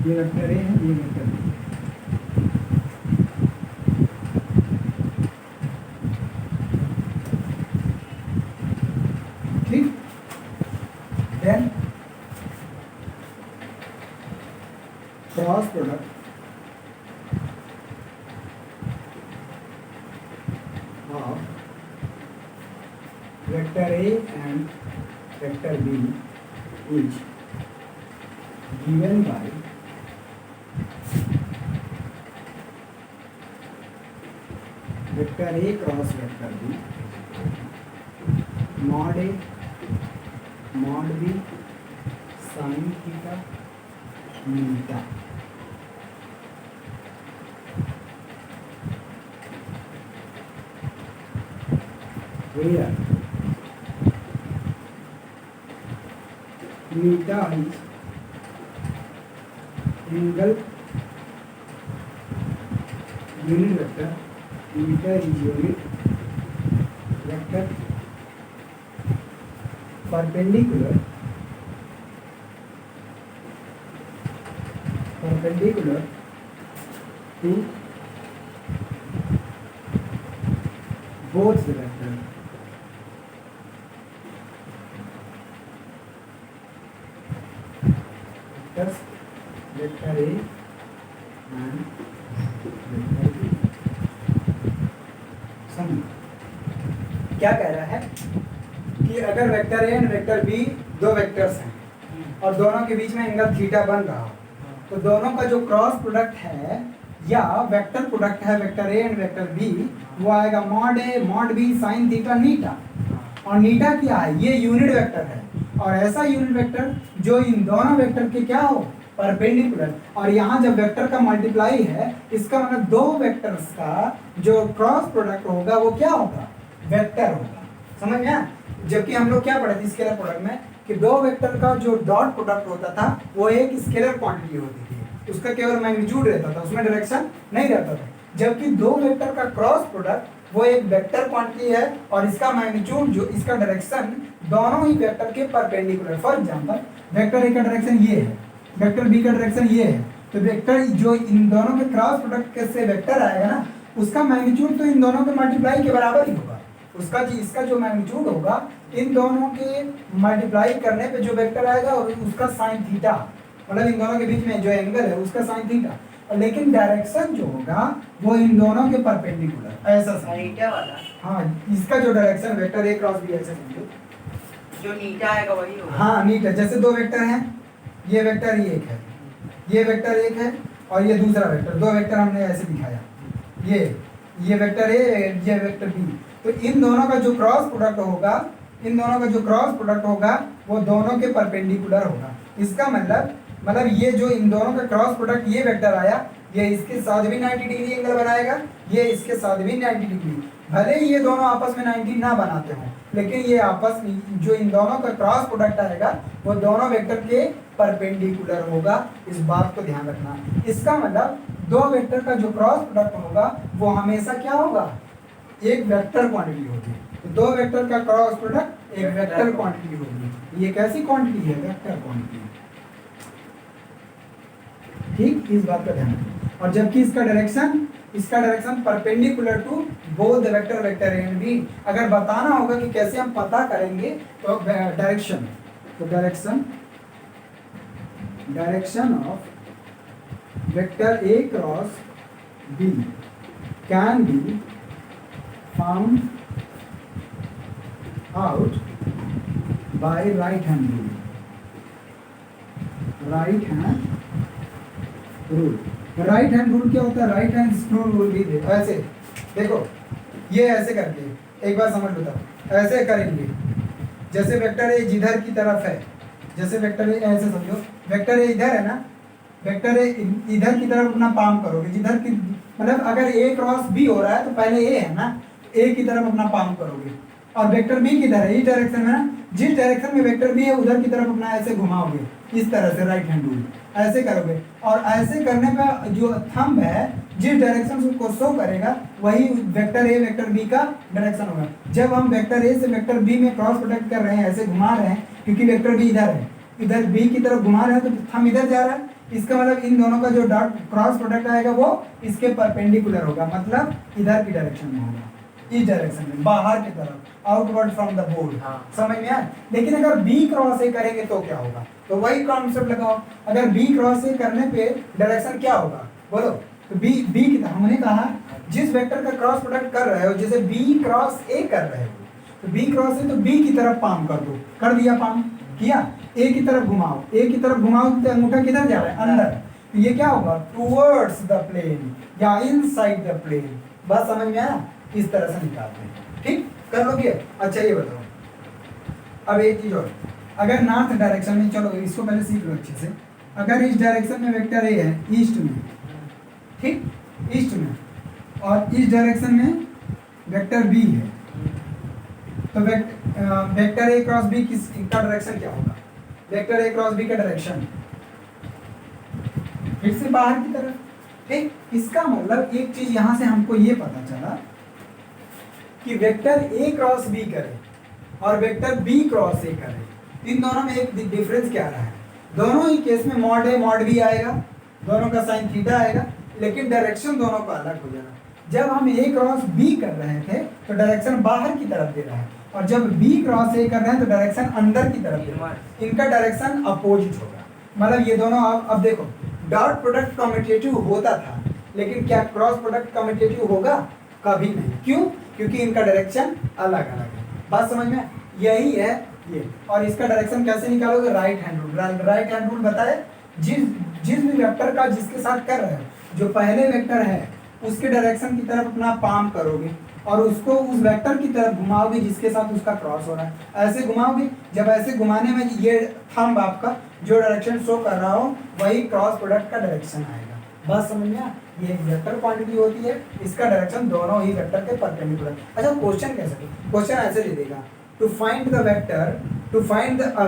S1: ये वेक्टर ए है, ये वेक्टर बी, ठीक। Then cross product of vector A and vector B is given by vector A cross vector B mod A mod B sin theta theta, where theta is angle unit vector, theta is unit vector perpendicular perpendicular to both the vector. Vectors, vector A and vector B. समझो क्या कह रहा है कि अगर vector A and vector B दो वेक्टर्स हैं और दोनों के बीच में एंगल थीटा बन रहा हो, तो दोनों का जो क्रॉस प्रोडक्ट है या वेक्टर प्रोडक्ट है vector A and vector B, वो आएगा mod A mod B sine theta नीटा। और नीटा क्या है? ये यूनिट वेक्टर है, और ऐसा यूनिट वेक्टर जो इन दोनों वेक्टर के क्या हो, परपेंडिकुलर। और यहाँ जब वेक्टर का मल्टीप्लाई है, इसका मतलब दो वेक्टर्स का जो क्रॉस प्रोडक्ट होगा वो क्या होगा, वेक्टर होगा। समझ में आया? जबकि हम लोग क्या पढ़े थे स्केलर प्रोडक्ट में कि दो वेक्टर का जो डॉट प्रोडक्ट होता था वो एक स्केलर क्वांटिटी होती थी, उसका केवल मैग्नीट्यूड रहता था, उसमें डायरेक्शन नहीं रहता था। जबकि दो वेक्टर का क्रॉस प्रोडक्ट वो एक वेक्टर क्वांटिटी है और इसका मैग्नीट्यूड जो इसका डायरेक्शन दोनों ही वेक्टर के perpendicular. For example vector A का डायरेक्शन ये है, वेक्टर बी का डायरेक्शन ये है, तो वेक्टर जो इन दोनों के क्रॉस प्रोडक्ट से वेक्टर आएगा ना, उसका मैग्नीट्यूड तो इन दोनों के मल्टीप्लाई के बराबर ही होगा। उसका जी इसका जो मैग्नीट्यूड होगा इन दोनों के मल्टीप्लाई करने पे जो वेक्टर आएगा और उसका साइन थीटा, मतलब इन दोनों के बीच में जो एंगल है उसका साइन थीटा। और लेकिन डायरेक्शन जो होगा वो इन दोनों के परपेंडिकुलर, ऐसा
S2: नीटा वाला।
S1: हाँ, इसका जो direction vector A cross B ऐसे समझो,
S2: जो नीटा आएगा वही होगा।
S1: हाँ नीटा। जैसे दो वेक्टर हैं, ये वेक्टर एक है, ये वेक्टर एक है और ये दूसरा वेक्टर, दो वेक्टर हमने ऐसे दिखाया, ये वेक्टर ए, ये वेक्टर बी। तो इन दोनों का जो क्रॉस प्रोडक्ट होगा, इन दोनों का जो क्रॉस प्रोडक्ट होगा वो दोनों के परपेंडिकुलर होगा। इसका मतलब ये जो इन दोनों का क्रॉस प्रोडक्ट ये वेक्टर आया, ये इसके साथ भी 90 डिग्री एंगल बनाएगा, ये इसके साथ भी 90 डिग्री। भले ही ये दोनों आपस में 90 ना बनाते हों, लेकिन ये आपस में जो इन दोनों का क्रॉस प्रोडक्ट आएगा वो दोनों वेक्टर के परपेंडिकुलर होगा। इस बात को ध्यान रखना। इसका मतलब दो वेक्टर का जो क्रॉस प्रोडक्ट होगा वो हमेशा क्या होगा, एक वेक्टर क्वांटिटी होगी। तो दो वेक्टर का क्रॉस प्रोडक्ट एक वेक्टर क्वांटिटी होगी। ये कैसी क्वांटिटी है, वेक्टर क्वांटिटी। ठीक, इस बात का ध्यान रखना। और जबकि इसका direction perpendicular to both the vector vector A and B. अगर बताना होगा कि कैसे हम पता करेंगे तो direction of vector A cross B can be found out by right hand rule. Right hand rule क्या होता है? राइट हैंड स्क्रू रूल भी दे। ऐसे देखो, ये ऐसे करके एक बार समझ लो, तब ऐसे करेंगे जैसे वेक्टर ए जिधर की तरफ है, जैसे वेक्टर ए ऐसे समझो, वेक्टर ए इधर है ना, वेक्टर ए इधर की तरफ अपना पाम करोगे, जिधर की मतलब अगर ए क्रॉस बी हो रहा है तो पहले ए है ना, ए की तरफ अपना पाम करोगे। और वेक्टर बी किधर है, इस डायरेक्शन में ना, जिस डायरेक्शन में वेक्टर बी है उधर की तरफ अपना ऐसे घुमाओगे, इस तरह से राइट हैंड रूल ऐसे करोगे। और ऐसे करने पर जो थंब है जिस डायरेक्शन को शो करेगा वही वेक्टर ए वेक्टर बी का डायरेक्शन होगा। जब हम वेक्टर ए से वेक्टर बी में क्रॉस प्रोडक्ट कर रहे हैं, ऐसे घुमा रहे हैं, क्योंकि वेक्टर बी इधर है, इधर बी की तरफ घुमा रहे हैं तो थंब इधर जा रहा है, इसका मतलब इन दोनों का जो डॉट क्रॉस प्रोडक्ट आएगा वो इसके परपेंडिकुलर होगा, मतलब इधर की डायरेक्शन में होगा, इस डायरेक्शन में, बाहर की तरफ, आउटवर्ड फ्रॉम द बोर्ड। समझ में आया? लेकिन अगर बी क्रॉस ए करेंगे तो क्या होगा, तो वही कॉन्सेप्ट लगाओ। अगर बी क्रॉस ए करने पे डायरेक्शन क्या होगा बोलो, तो बी की तरफ हमने कहा जिस वेक्टर का क्रॉस प्रोडक्ट कर रहे हो, जैसे बी क्रॉस ए कर रहे हो, तो बी क्रॉस ए तो बी की तरफ पाम कर दो, कर दिया पाम, किया, ए की तरफ घुमाओ, ए की तरफ घुमाओ तो अंगूठा किधर जा रहा है, अंदर, तो ये क्या होगा, टुवर्ड्स द प्लेन या इनसाइड द प्लेन। बस समझ में आया? इस तरह से निकालते हैं। ठीक, कर लोगे? अच्छा ये बताओ अब एक चीज और, अगर नॉर्थ डायरेक्शन में, चलो इसको पहले सीख लो अच्छे से, अगर इस डायरेक्शन में वेक्टर ए है, ईस्ट में, ठीक, ईस्ट में, और इस डायरेक्शन में वेक्टर बी है, तो वेक्टर ए क्रॉस बी का डायरेक्शन क्या होगा, वेक्टर ए क्रॉस बी का डायरेक्शन फिर से बाहर की तरफ। ठीक, इसका मतलब एक चीज यहां से हमको ये पता चला कि वेक्टर ए क्रॉस बी करे और वेक्टर बी क्रॉस ए करे, इन दोनों में एक डिफरेंस क्या रहा है, दोनों ही केस में मॉड ए मॉड बी आएगा, दोनों का साइन थीटा आएगा, लेकिन डायरेक्शन दोनों का अलग हो जाएगा। जब हम ए क्रॉस बी कर रहे थे तो डायरेक्शन बाहर की तरफ दे रहा है, और जब बी क्रॉस ए कर रहे हैं तो डायरेक्शन अंदर की तरफ दे रहा है। इनका डायरेक्शन अपोजिट होगा, मतलब ये दोनों अब देखो डॉट प्रोडक्ट कम्यूटेटिव होता था, लेकिन क्या क्रॉस प्रोडक्ट कम्यूटेटिव होगा? कभी नहीं। क्यों? क्योंकि इनका डायरेक्शन अलग अलग है। बात समझ में? यही है ये। और इसका डायरेक्शन कैसे निकालोगे? Right hand rule. Right hand rule बताए, जिस भी वेक्टर का जिसके साथ कर रहे हो, जो पहले वेक्टर है उसके डायरेक्शन की तरफ अपना पाम करोगे और उसको उस वेक्टर की तरफ घुमाओगे जिसके साथ उसका क्रॉस हो रहा है। ऐसे घुमाओगे, जब ऐसे घुमाने में ये थंब आपका जो डायरेक्शन शो कर रहा हो वही क्रॉस प्रोडक्ट का डायरेक्शन आएगा। बात समझ में? ये एक वेक्टर क्वांटिटी होती है, इसका डायरेक्शन दोनों ही वेक्टर के परपेंडिकुलर। अच्छा, क्वेश्चन कैसे? क्वेश्चन ऐसे दे देगा, to find the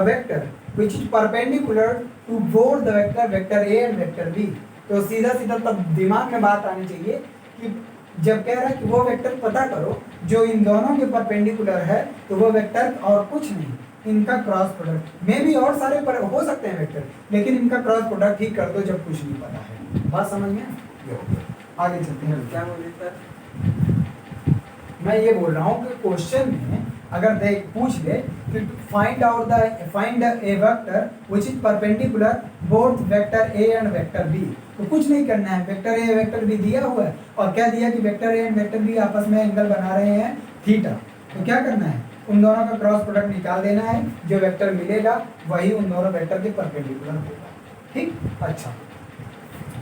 S1: vector which is perpendicular to both the vector A and vector B। तो सीधा सीधा तब दिमाग में बात आनी चाहिए कि जब कह रहा है कि वो वेक्टर पता करो जो इन दोनों के परपेंडिकुलर है, तो वो वेक्टर और कुछ नहीं, इनका क्रॉस प्रोडक्ट में भी और सारे पर हो सकते हैं वेक्टर, लेकिन इनका क्रॉस प्रोडक्ट ही कर दो जब कुछ नहीं पता है। बात समझ में? आगे चलते हैं।
S2: क्या बोले सर?
S1: मैं ये बोल रहा हूँ कि क्वेश्चन में अगर देख पूछ ले कि find a vector which is perpendicular both vector A and vector B, तो कुछ नहीं करना है, वेक्टर ए वेक्टर बी दिया हुआ है और क्या दिया कि vector A and vector B आपस में एंगल बना रहे हैं थीटा। तो क्या करना है? उन दोनों का क्रॉस प्रोडक्ट निकाल देना है, जो वेक्टर मिलेगा वही उन दोनों वेक्टर के परपेंडिकुलर होगा। ठीक? अच्छा,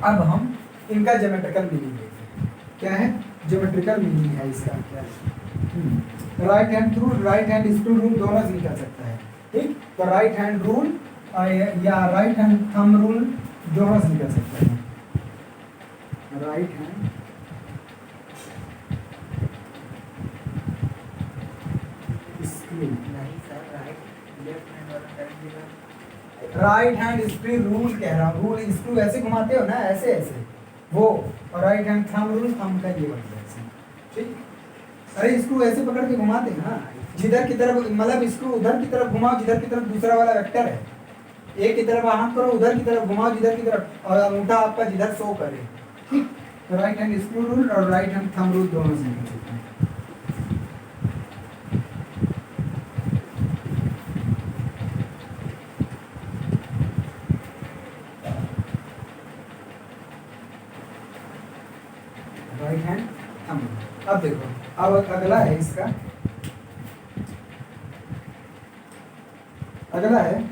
S1: अब हम इनका ज्योमेट्रिकल मीनिंग देखते हैं। क्या है ज्योमेट्रिकल मीनिंग? है इसका क्या है? Right hand rule, right hand screw rule दोनों से निकल सकता है। ठीक? तो राइट हैंड रूल या राइट हैंड थंब रूल दोनों से निकल सकता है। राइट हैंड स्क्रू,
S2: नहीं सर, लेफ्ट हैंड वाला कर देगा।
S1: राइट हैंड स्क्रू रूल कह रहा हूँ। रूल स्क्रू ऐसे घुमाते हो ना, ऐसे ऐसे वो, और right hand thumb rule, thumb का ये वाला ऐसे। ठीक? अरे स्क्रू ऐसे पकड़ के घुमाते हैं ना, जिधर की तरफ, मतलब स्क्रू उधर की तरफ घुमाओ जिधर की तरफ दूसरा वाला वेक्टर है, एक की तरफ हाथ करो, उधर की तरफ घुमाओ जिधर की तरफ, और अंगूठा आपका जिधर शो करे। ठीक? तो राइट हैंड स्क्रू रूल और राइट हैंड थंब रूल दोनों से निकल सकते हैं। Right hand thumb rule. अब देखो, अब अगला है इसका, अगला है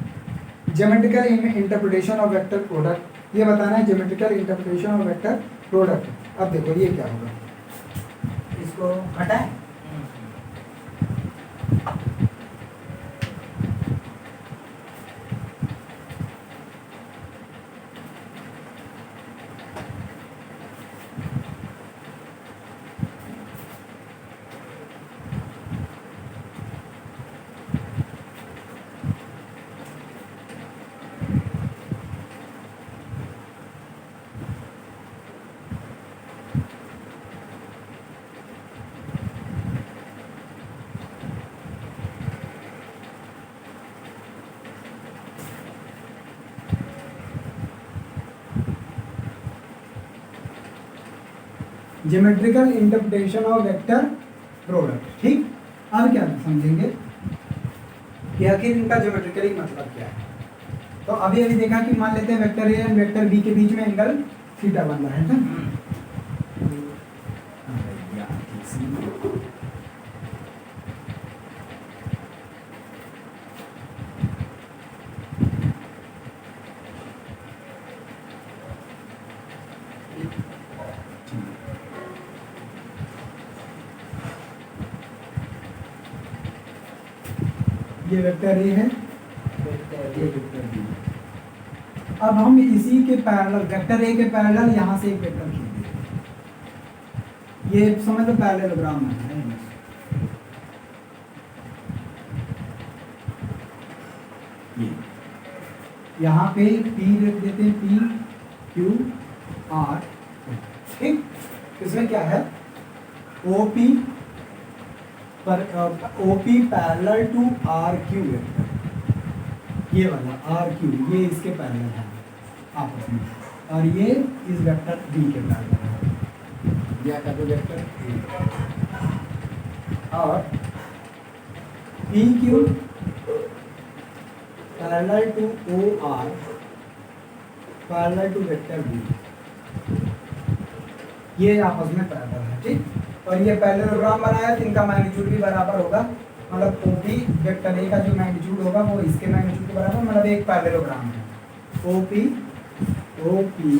S1: geometrical interpretation of vector product. ये बताना है geometrical interpretation of vector product. अब देखो ये क्या होगा, इसको हटाएं। Geometrical interpretation of vector product. ठीक? अब क्या समझेंगे कि आखिर इनका ज्योमेट्रिकली मतलब क्या है। तो अभी अभी देखा कि मान लेते हैं vector A and vector B के बीच में एंगल थीटा बन रहा है ना। ये वेक्टर ए है, ये वेक्टर बी। अब हम इसी के पैरेलल, वेक्टर ए के पैरेलल यहाँ से एक वेक्टर खींच देते, ये समझ लो पैरेललोग्राम है। ये यहाँ पे P लिख देते हैं, P Q R। ठीक? इसमें क्या है, OP पर OP parallel to RQ vector, ये वाला RQ, ये इसके पैरेलल है आपस में। और ये इस वेक्टर बी के पैरेलल है, या कर दो वेक्टर ए और P Q parallel to O R parallel to vector B, ये आपस में पैरेलल है, ठीक। और ये पैरेललोग्राम बनाया तो इनका मैग्नीट्यूड भी बराबर होगा, मतलब ओपी वेक्टर ए का जो मैग्नीट्यूड होगा वो इसके मैग्नीट्यूड के बराबर, मतलब एक पैरेललोग्राम है। OP OP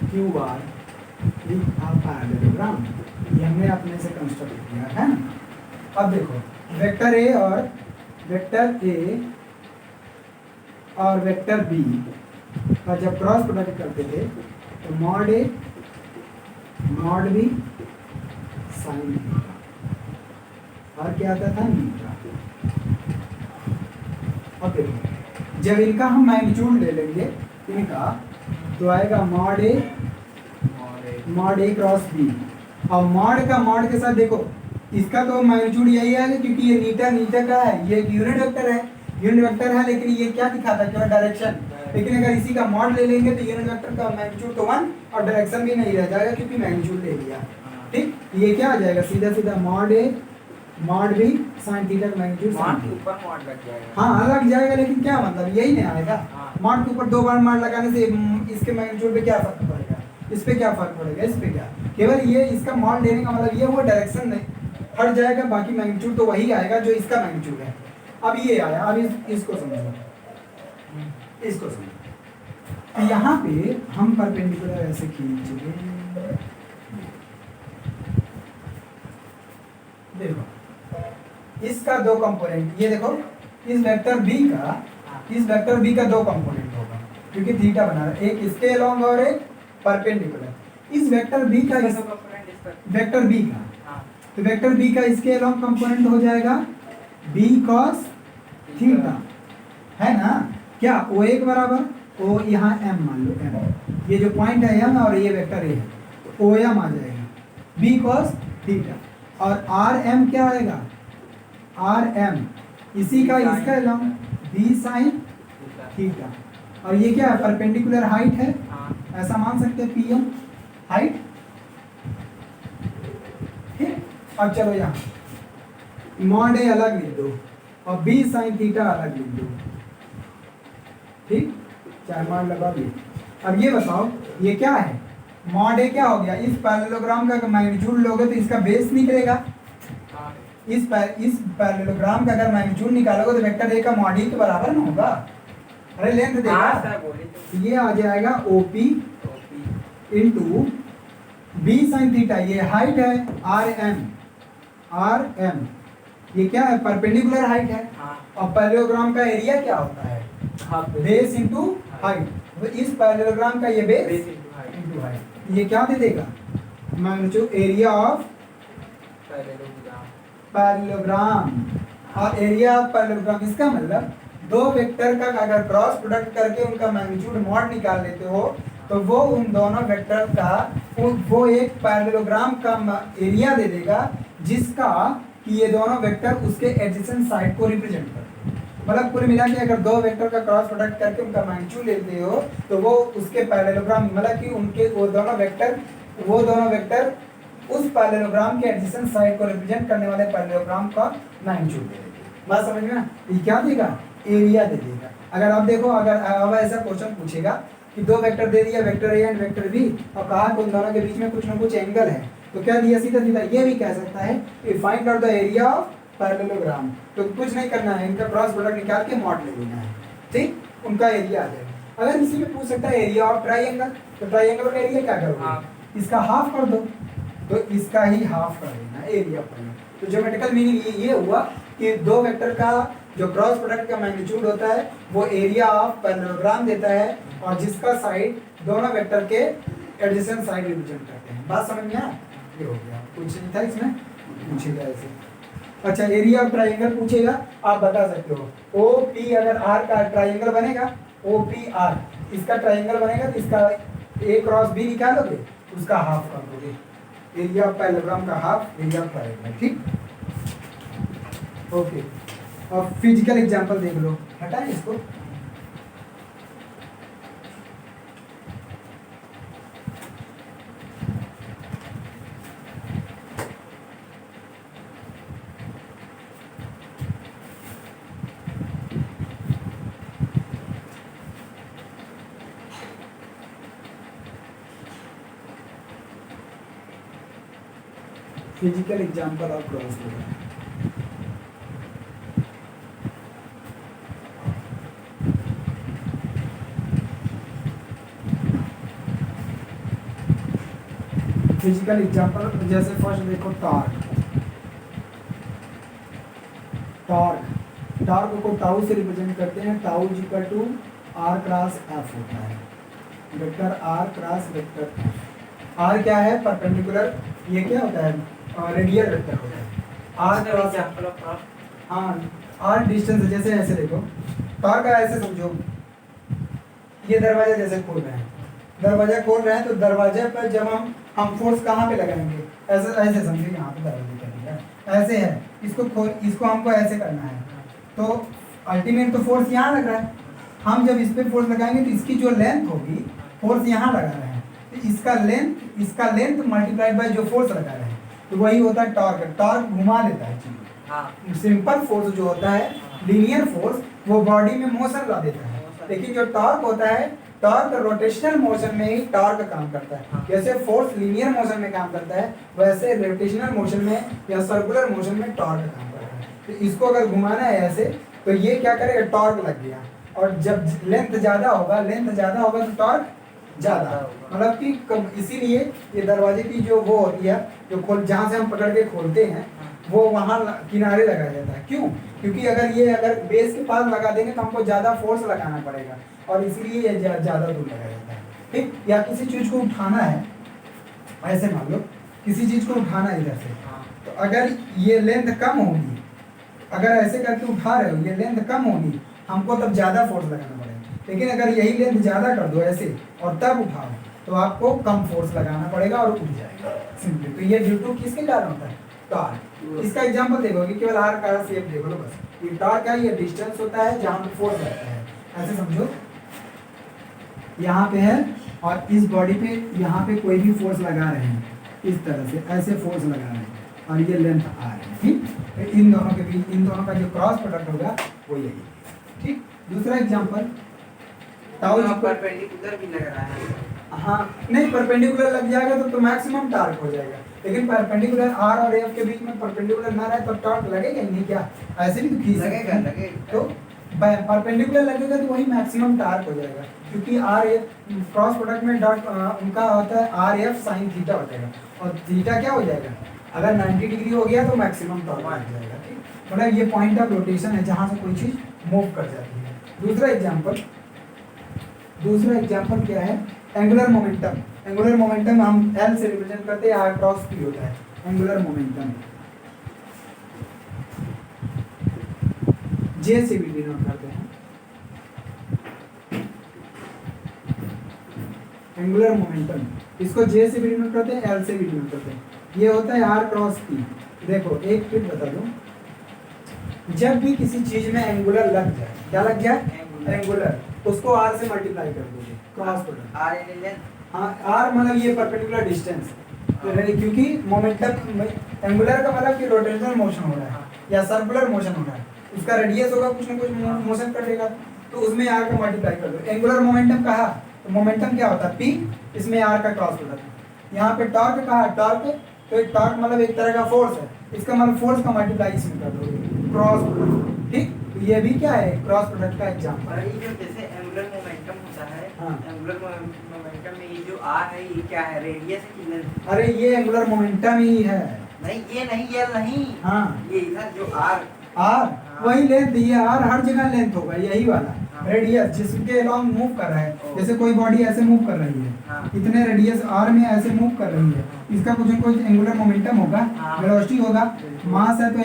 S1: Q R parallelogram, ये हमने अपने से कंस्ट्रक्ट किया है ना। अब देखो वेक्टर ए और वेक्टर बी का जब क्रॉस प्रोडक्ट करते थे तो mod A mod B sine theta और क्या आता था नीटा। अब देखो जब इनका हम मैग्नीट्यूड ले लेंगे इनका तो आएगा मॉड ए क्रॉस बी, और मॉड का मॉड के साथ देखो इसका तो मैग्नीट्यूड यही आएगा क्योंकि ये नीटा का है, ये यूनिट वेक्टर है लेकिन ये क्या दिखाता है केवल डायरेक्शन। लेकिन अगर इसी का मॉड ले लेंगे तो यूनिट वेक्टर का मैग्नीट्यूड तो 1 और डायरेक्शन भी नहीं रह जाएगा क्योंकि मैग्नीट्यूड ले लिया, ठीक। ये क्या आ जाएगा सीधा mod A mod B sine theta का मैग्नीट्यूड
S2: मॉड के ऊपर मॉड लग जाएगा।
S1: हाँ लग जाएगा, लेकिन क्या मतलब यही नहीं आएगा।
S2: हाँ।
S1: मॉड के ऊपर 2 बार मॉड लगाने से इसके मैग्नीट्यूड पे क्या फर्क पड़ेगा, इस पे क्या फर्क पड़ेगा, इस पे क्या, केवल ये इसका मॉड लेने का मतलब ये हुआ डायरेक्शन नहीं हट जाएगा, बाकी मैग्नीट्यूड तो वही आएगा जो इसका मैग्नीट्यूड है। अब ये आया, अब इसको समझो, इसको समझो। तो यहाँ पे हम परपेंडिकुलर ऐसे खींचेंगे, देखो इसका 2 कंपोनेंट, ये देखो इस वेक्टर बी का 2 कंपोनेंट होगा क्योंकि थीटा बना रहा है, एक इसके अलोंग और एक परपेंडिकुलर। इस वेक्टर बी का तो वेक्टर बी का इसके अलोंग कंपोनेंट हो जाएगा बी कॉस थीटा, है ना। क्या ओ एक बराबर ओ, यहाँ एम मान लो एम, ये जो पॉइंट है एम और ये वेक्टर ए है तो ओ एम आ जाएगा बी कॉस थीटा, और आर एम क्या आएगा आर एम इसी का इसका अलोंग बी साइन थीटा, और ये क्या है परपेंडिकुलर हाइट है, ऐसा मान सकते हैं पी एम हाइट, ठीक। अब चलो यहाँ मॉड ए अलग लिख दो और बी साइन थीटा अलग लिख दो, ठीक, 4 मॉड लगा दिए। अब ये बताओ ये क्या है, मॉड ए क्या हो गया, इस पैरेललोग्राम का मैग्नीट्यूड लोगे तो इसका बेस निकलेगा, इस पैरेललोग्राम का अगर मैग्नीट्यूड निकालोगे तो वेक्टर ए का मॉड ई के बराबर ना होगा, अरे लेंथ देगा, ये आ जाएगा OP into B sine theta, ये हाइट है आर एम, ये क्या है परपेंडिकुलर हाइट है, और पैरेललोग्राम का एरिया क्या होता है बेस इंटू हाइट, तो इस पैरेललोग्राम का ये बेस इंटू हाइट, ये क्या दे देगा मैग्नीट्यूड एरिया ऑफ पैरेललोग्राम, और एरिया ऑफ पैरेललोग्राम इसका मतलब 2 वेक्टर का अगर क्रॉस प्रोडक्ट करके उनका मैग्नीट्यूड मॉड निकाल लेते हो तो वो उन दोनों वेक्टर का वो एक पैरेललोग्राम का एरिया दे देगा जिसका कि ये दोनों वेक्टर उसके एडजेसेंट साइड को रिप्रेजेंट करते हैं। मतलब कुल मिला के अगर 2 वेक्टर का क्रॉस प्रोडक्ट करके उनका मैग्नीट्यूड लेते हो तो वो उसके पैरेललोग्राम, मतलब कि उनके वो दोनों वेक्टर उस पैरेललोग्राम के एडजेसेंट साइड को रिप्रेजेंट करने वाले पैरेललोग्राम का मैग्नीट्यूड दे देगा। बात समझ में, ये क्या देगा एरिया दे देगा। अगर आप देखो अगर अब ऐसा क्वेश्चन पूछेगा कि 2 वेक्टर दे दिया vector A and vector B और कहा कि उन दोनों के बीच में कुछ ना कुछ एंगल है, तो क्या दिया सीधा ये भी कह सकता है कि find out the area of parallelogram, तो कुछ नहीं करना है, इनका क्रॉस प्रोडक्ट निकाल के मॉड ले लेना है, ठीक, उनका एरिया आ जाएगा। अगर किसी में पूछ सकता है एरिया ऑफ ट्राइंगल, तो ट्राइंगल का एरिया क्या करोगे, इसका हाफ कर दो, तो इसका ही हाफ कर देना एरिया पर। तो ज्योमेट्रिकल मीनिंग ये हुआ कि 2 वेक्टर का जो क्रॉस प्रोडक्ट का मैग्नीट्यूड होता है वो एरिया ऑफ पैरेललोग्राम देता है, और जिसका साइड दोनों वेक्टर के एडजेसेंट साइड रिप्रेजेंट करते हैं। बात समझ में आया, ये हो गया, कुछ नहीं था इसमें, पूछेगा ऐसे। अच्छा एरिया ऑफ ट्राइंगल पूछेगा, आप बता सकते हो ओ पी अगर आर का ट्राइंगल बनेगा, ओ पी आर इसका ट्राइंगल बनेगा तो इसका ए क्रॉस बी निकालोगे उसका हाफ कर दोगे, एरिया ऑफ पैरेललोग्राम का हाफ एरिया ऑफ ट्राइंगल, ठीक। ओके, और फिजिकल एग्जांपल देख लो, हटाएं इसको। Physical example of cross product. Physical example जैसे फर्स्ट देखो टॉर्क। टॉर्क टॉर्क को टाउ से रिप्रेजेंट करते हैं। Tau equal to R cross F होता है, vector R cross vector F. R क्या है? परपेंडिकुलर। ये क्या होता है? रेडियल वेक्टर होता है। R cross
S2: example of cross.
S1: हाँ, आर डिस्टेंस। जैसे ऐसे देखो, टॉर्क ऐसे समझो, ये दरवाजा जैसे खोल रहे हैं, दरवाजा खोल रहे हैं तो दरवाजे पर जब हम फोर्स कहाँ पे लगाएंगे? ऐसे ऐसे समझिए, यहाँ पे दरवाजे करेंगे, ऐसे है, इसको हमको ऐसे करना है, तो अल्टीमेट तो फोर्स यहाँ लग रहा है। हम जब इस पे फोर्स लगाएंगे तो इसकी जो लेंथ होगी, फोर्स यहाँ लगा रहे हैं, तो इसका लेंथ मल्टीप्लाइड बाय जो फोर्स लगा रहे हैं, तो वही होता है टॉर्क। टॉर्क घुमा देता है चीज।
S2: हाँ।
S1: सिंपल फोर्स जो होता है, लीनियर फोर्स, वो बॉडी में मोशन ला देता है, लेकिन जो टॉर्क होता है, टॉर्क रोटेशनल मोशन में ही टॉर्क काम करता है। जैसे फोर्स लीनियर मोशन में काम करता है, वैसे रोटेशनल मोशन में या सर्कुलर मोशन में टॉर्क काम करता है। तो इसको अगर घुमाना है ऐसे, तो ये क्या करेगा? टॉर्क लग गया। और जब लेंथ ज़्यादा होगा तो टॉर्क ज़्यादा, मतलब कि इसीलिए ये दरवाजे की जो वो होती है, जो जहाँ से हम पकड़ के खोलते हैं, वो वहाँ किनारे लगाया जाता है। क्यों? क्योंकि अगर बेस के पास लगा देंगे तो हमको ज़्यादा फोर्स लगाना पड़ेगा, और इसीलिए ये ज़्यादा दूर लगाया जाता है। ठीक? या किसी चीज़ को उठाना है, ऐसे मान लो किसी चीज़ को उठाना है इधर से, तो अगर ये लेंथ कम होगी, अगर ऐसे करके उठा रहे हो, ये लेंथ कम होगी, हमको तब ज़्यादा फोर्स लगाना पड़ेगा। लेकिन अगर यही लेंथ ज़्यादा कर दो ऐसे और तब उठाओ, तो आपको कम फोर्स लगाना पड़ेगा और उठ जाएगा सिंपली। तो ये ड्यू टू किसके कारण होता है? टॉर्क। इसका एग्जांपल देखो कि केवल आर का शेप देखो लो बस। ये टॉर्क है, ये डिस्टेंस होता है जहाँ पे फोर्स लगता है, ऐसे समझो, यहाँ पे है, और इस बॉडी पे यहाँ पे कोई भी फोर्स लगा रहे हैं, इस तरह से ऐसे फोर्स लगा रहे हैं, और ये लेंथ आ रही है। ठीक? तो इन दोनों के बीच, इन दोनों का जो क्रॉस प्रोडक्ट होगा वो यही है। ठीक? दूसरा एग्जांपल, टाउ
S2: परपेंडिकुलर भी लग रहा है।
S1: हाँ, नहीं, परपेंडिकुलर लग जाएगा तो मैक्सिमम टॉर्क हो जाएगा, लेकिन परपेंडिकुलर आर और एफ के बीच में परपेंडिकुलर ना रहे तो टॉर्क लगेगा ही नहीं क्या? ऐसे भी तो खींच
S2: लगेगा।
S1: तो परपेंडिकुलर लगेगा तो वही मैक्सिमम टॉर्क हो जाएगा, क्योंकि आर एफ क्रॉस प्रोडक्ट में डॉट उनका होता है आर एफ साइन थीटा हो जाएगा, और थीटा क्या हो जाएगा? अगर 90 डिग्री हो गया तो मैक्सिमम टॉर्क आ जाएगा। ठीक? मतलब ये पॉइंट ऑफ रोटेशन है जहाँ से कोई चीज़ मूव कर जाती है। दूसरा एग्जांपल क्या है? Angular momentum. एंगुलर मोमेंटम हम एल से रिप्रेजेंट करते हैं, आर क्रॉस पी होता है एंगुलर मोमेंटम। जे से भी डिनोट करते हैं एंगुलर मोमेंटम। इसको जे से भी डिनोट करते हैं, एल से भी डिनोट करते हैं। ये होता है आर क्रॉस पी। देखो एक ट्रिक बता दूं, जब भी किसी चीज में एंगुलर लग जाए, क्या लग जाए? एंगुलर, उसको आर से मल्टीप्लाई कर दीजिए, cross product.
S2: R in length.
S1: हाँ, आर मतलब ये परपेंडिकुलर डिस्टेंस, क्योंकि मोमेंटम एंगुलर का मतलब कि रोटेशनल मोशन हो रहा है या सर्कुलर मोशन हो रहा है, उसका रेडियस होगा, कुछ ना कुछ मोशन करेगा, तो उसमें आर का मल्टीप्लाई कर दो। एंगुलर मोमेंटम कहा तो मोमेंटम क्या होता है? पी, इसमें आर का क्रॉस प्रोडक्ट। यहाँ पे टॉर्क कहा, टॉर्क, तो एक टॉर्क मतलब एक तरह का फोर्स है, इसका मतलब फोर्स का मल्टीप्लाई इसमें कर दो, क्रॉस प्रोडक्ट। ठीक? तो ये भी क्या है? क्रॉस प्रोडक्ट का एग्जांपल
S2: और
S1: है।
S2: ये जो जैसे एंगुलर मोमेंटम होता है,
S1: हाँ।
S2: एंगुलर मोमेंटम में ये जो आर है, ये क्या है? रेडियस की लेंथ?
S1: अरे ये एंगुलर मोमेंटम ही है।
S2: नहीं, ये नहीं, ये नहीं।
S1: हाँ,
S2: ये इधर जो आर
S1: वही लेंथ, ये आर हर जगह लेंथ होगा, यही वाला
S2: हाँ।
S1: रेडियस जिसके अलोंग मूव कर रहा है। जैसे कोई बॉडी ऐसे मूव कर रही है,
S2: हाँ।
S1: इतने रेडियस आर में ऐसे मूव कर रही है, इसका कुछ न कुछ एंगुलर मोमेंटम होगा,
S2: हाँ।
S1: वेलोसिटी होगा, मास है तो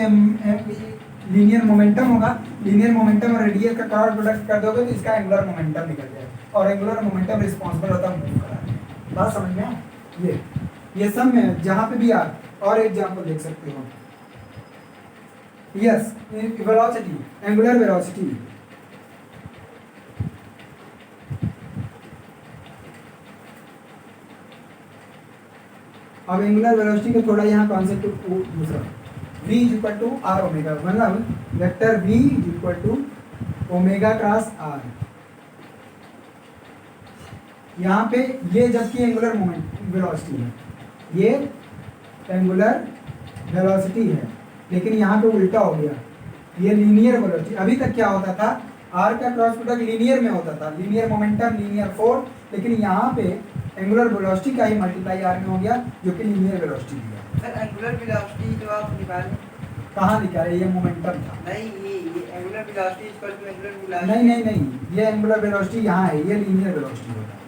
S1: लीनियर मोमेंटम होगा। लीनियर मोमेंटम और रेडियस का क्रॉस प्रोडक्ट कर दोगे तो इसका एंगुलर मोमेंटम निकल जाएगा, और एंगुलर मोमेंटम रिस्पॉन्सिबल होता है मूव कराने। बात समझ में आया? ये सब में जहाँ पे भी आप और एग्जांपल देख सकते हो। Yes, velocity, angular velocity. अब एंगुलर वेलोसिटी का थोड़ा यहाँ कॉन्सेप्ट दूसरा, v equal to r omega, मतलब vector v equal to omega cross r. यहाँ पे ये जबकि एंगुलर मोमेंट वेलोसिटी है, ये एंगुलर वेलोसिटी है, लेकिन यहाँ पे उल्टा हो गया, ये लीनियर वेलोसिटी। अभी तक क्या होता था, आर का क्रॉस प्रोडक्ट लीनियर में होता था, लीनियर मोमेंटम, लीनियर फोर्स, लेकिन यहाँ पे एंगुलर वेलोसिटी का ही मल्टीप्लाई आर में हो गया, जो कि लीनियर वेलोसिटी दिया।
S2: सर एंगुलर वेलोसिटी जो आप निकाले,
S1: कहाँ निकाले, ये मोमेंटम था।
S2: नहीं ये angular velocity equal to angular velocity
S1: नहीं नहीं नहीं, ये एंगुलर वेलोसिटी यहाँ है, ये लीनियर वेलोसिटी होता है।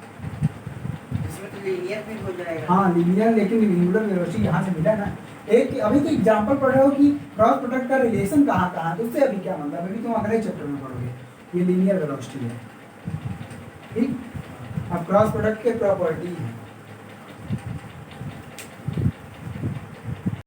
S2: इसमें तो लीनियर भी हो जाएगा।
S1: हाँ लीनियर, लेकिन एंगुलर वेलोसिटी यहाँ से मिला ना। एक अभी तो एग्जांपल पढ़ रहे हो कि क्रॉस प्रोडक्ट का रिलेशन कहाँ कहाँ, तो उससे अभी क्या मतलब, अभी तुम अगले चैप्टर में पढ़ोगे। ये लीनियर वेलोसिटी है, ठीक। अब क्रॉस प्रोडक्ट के प्रॉपर्टी है,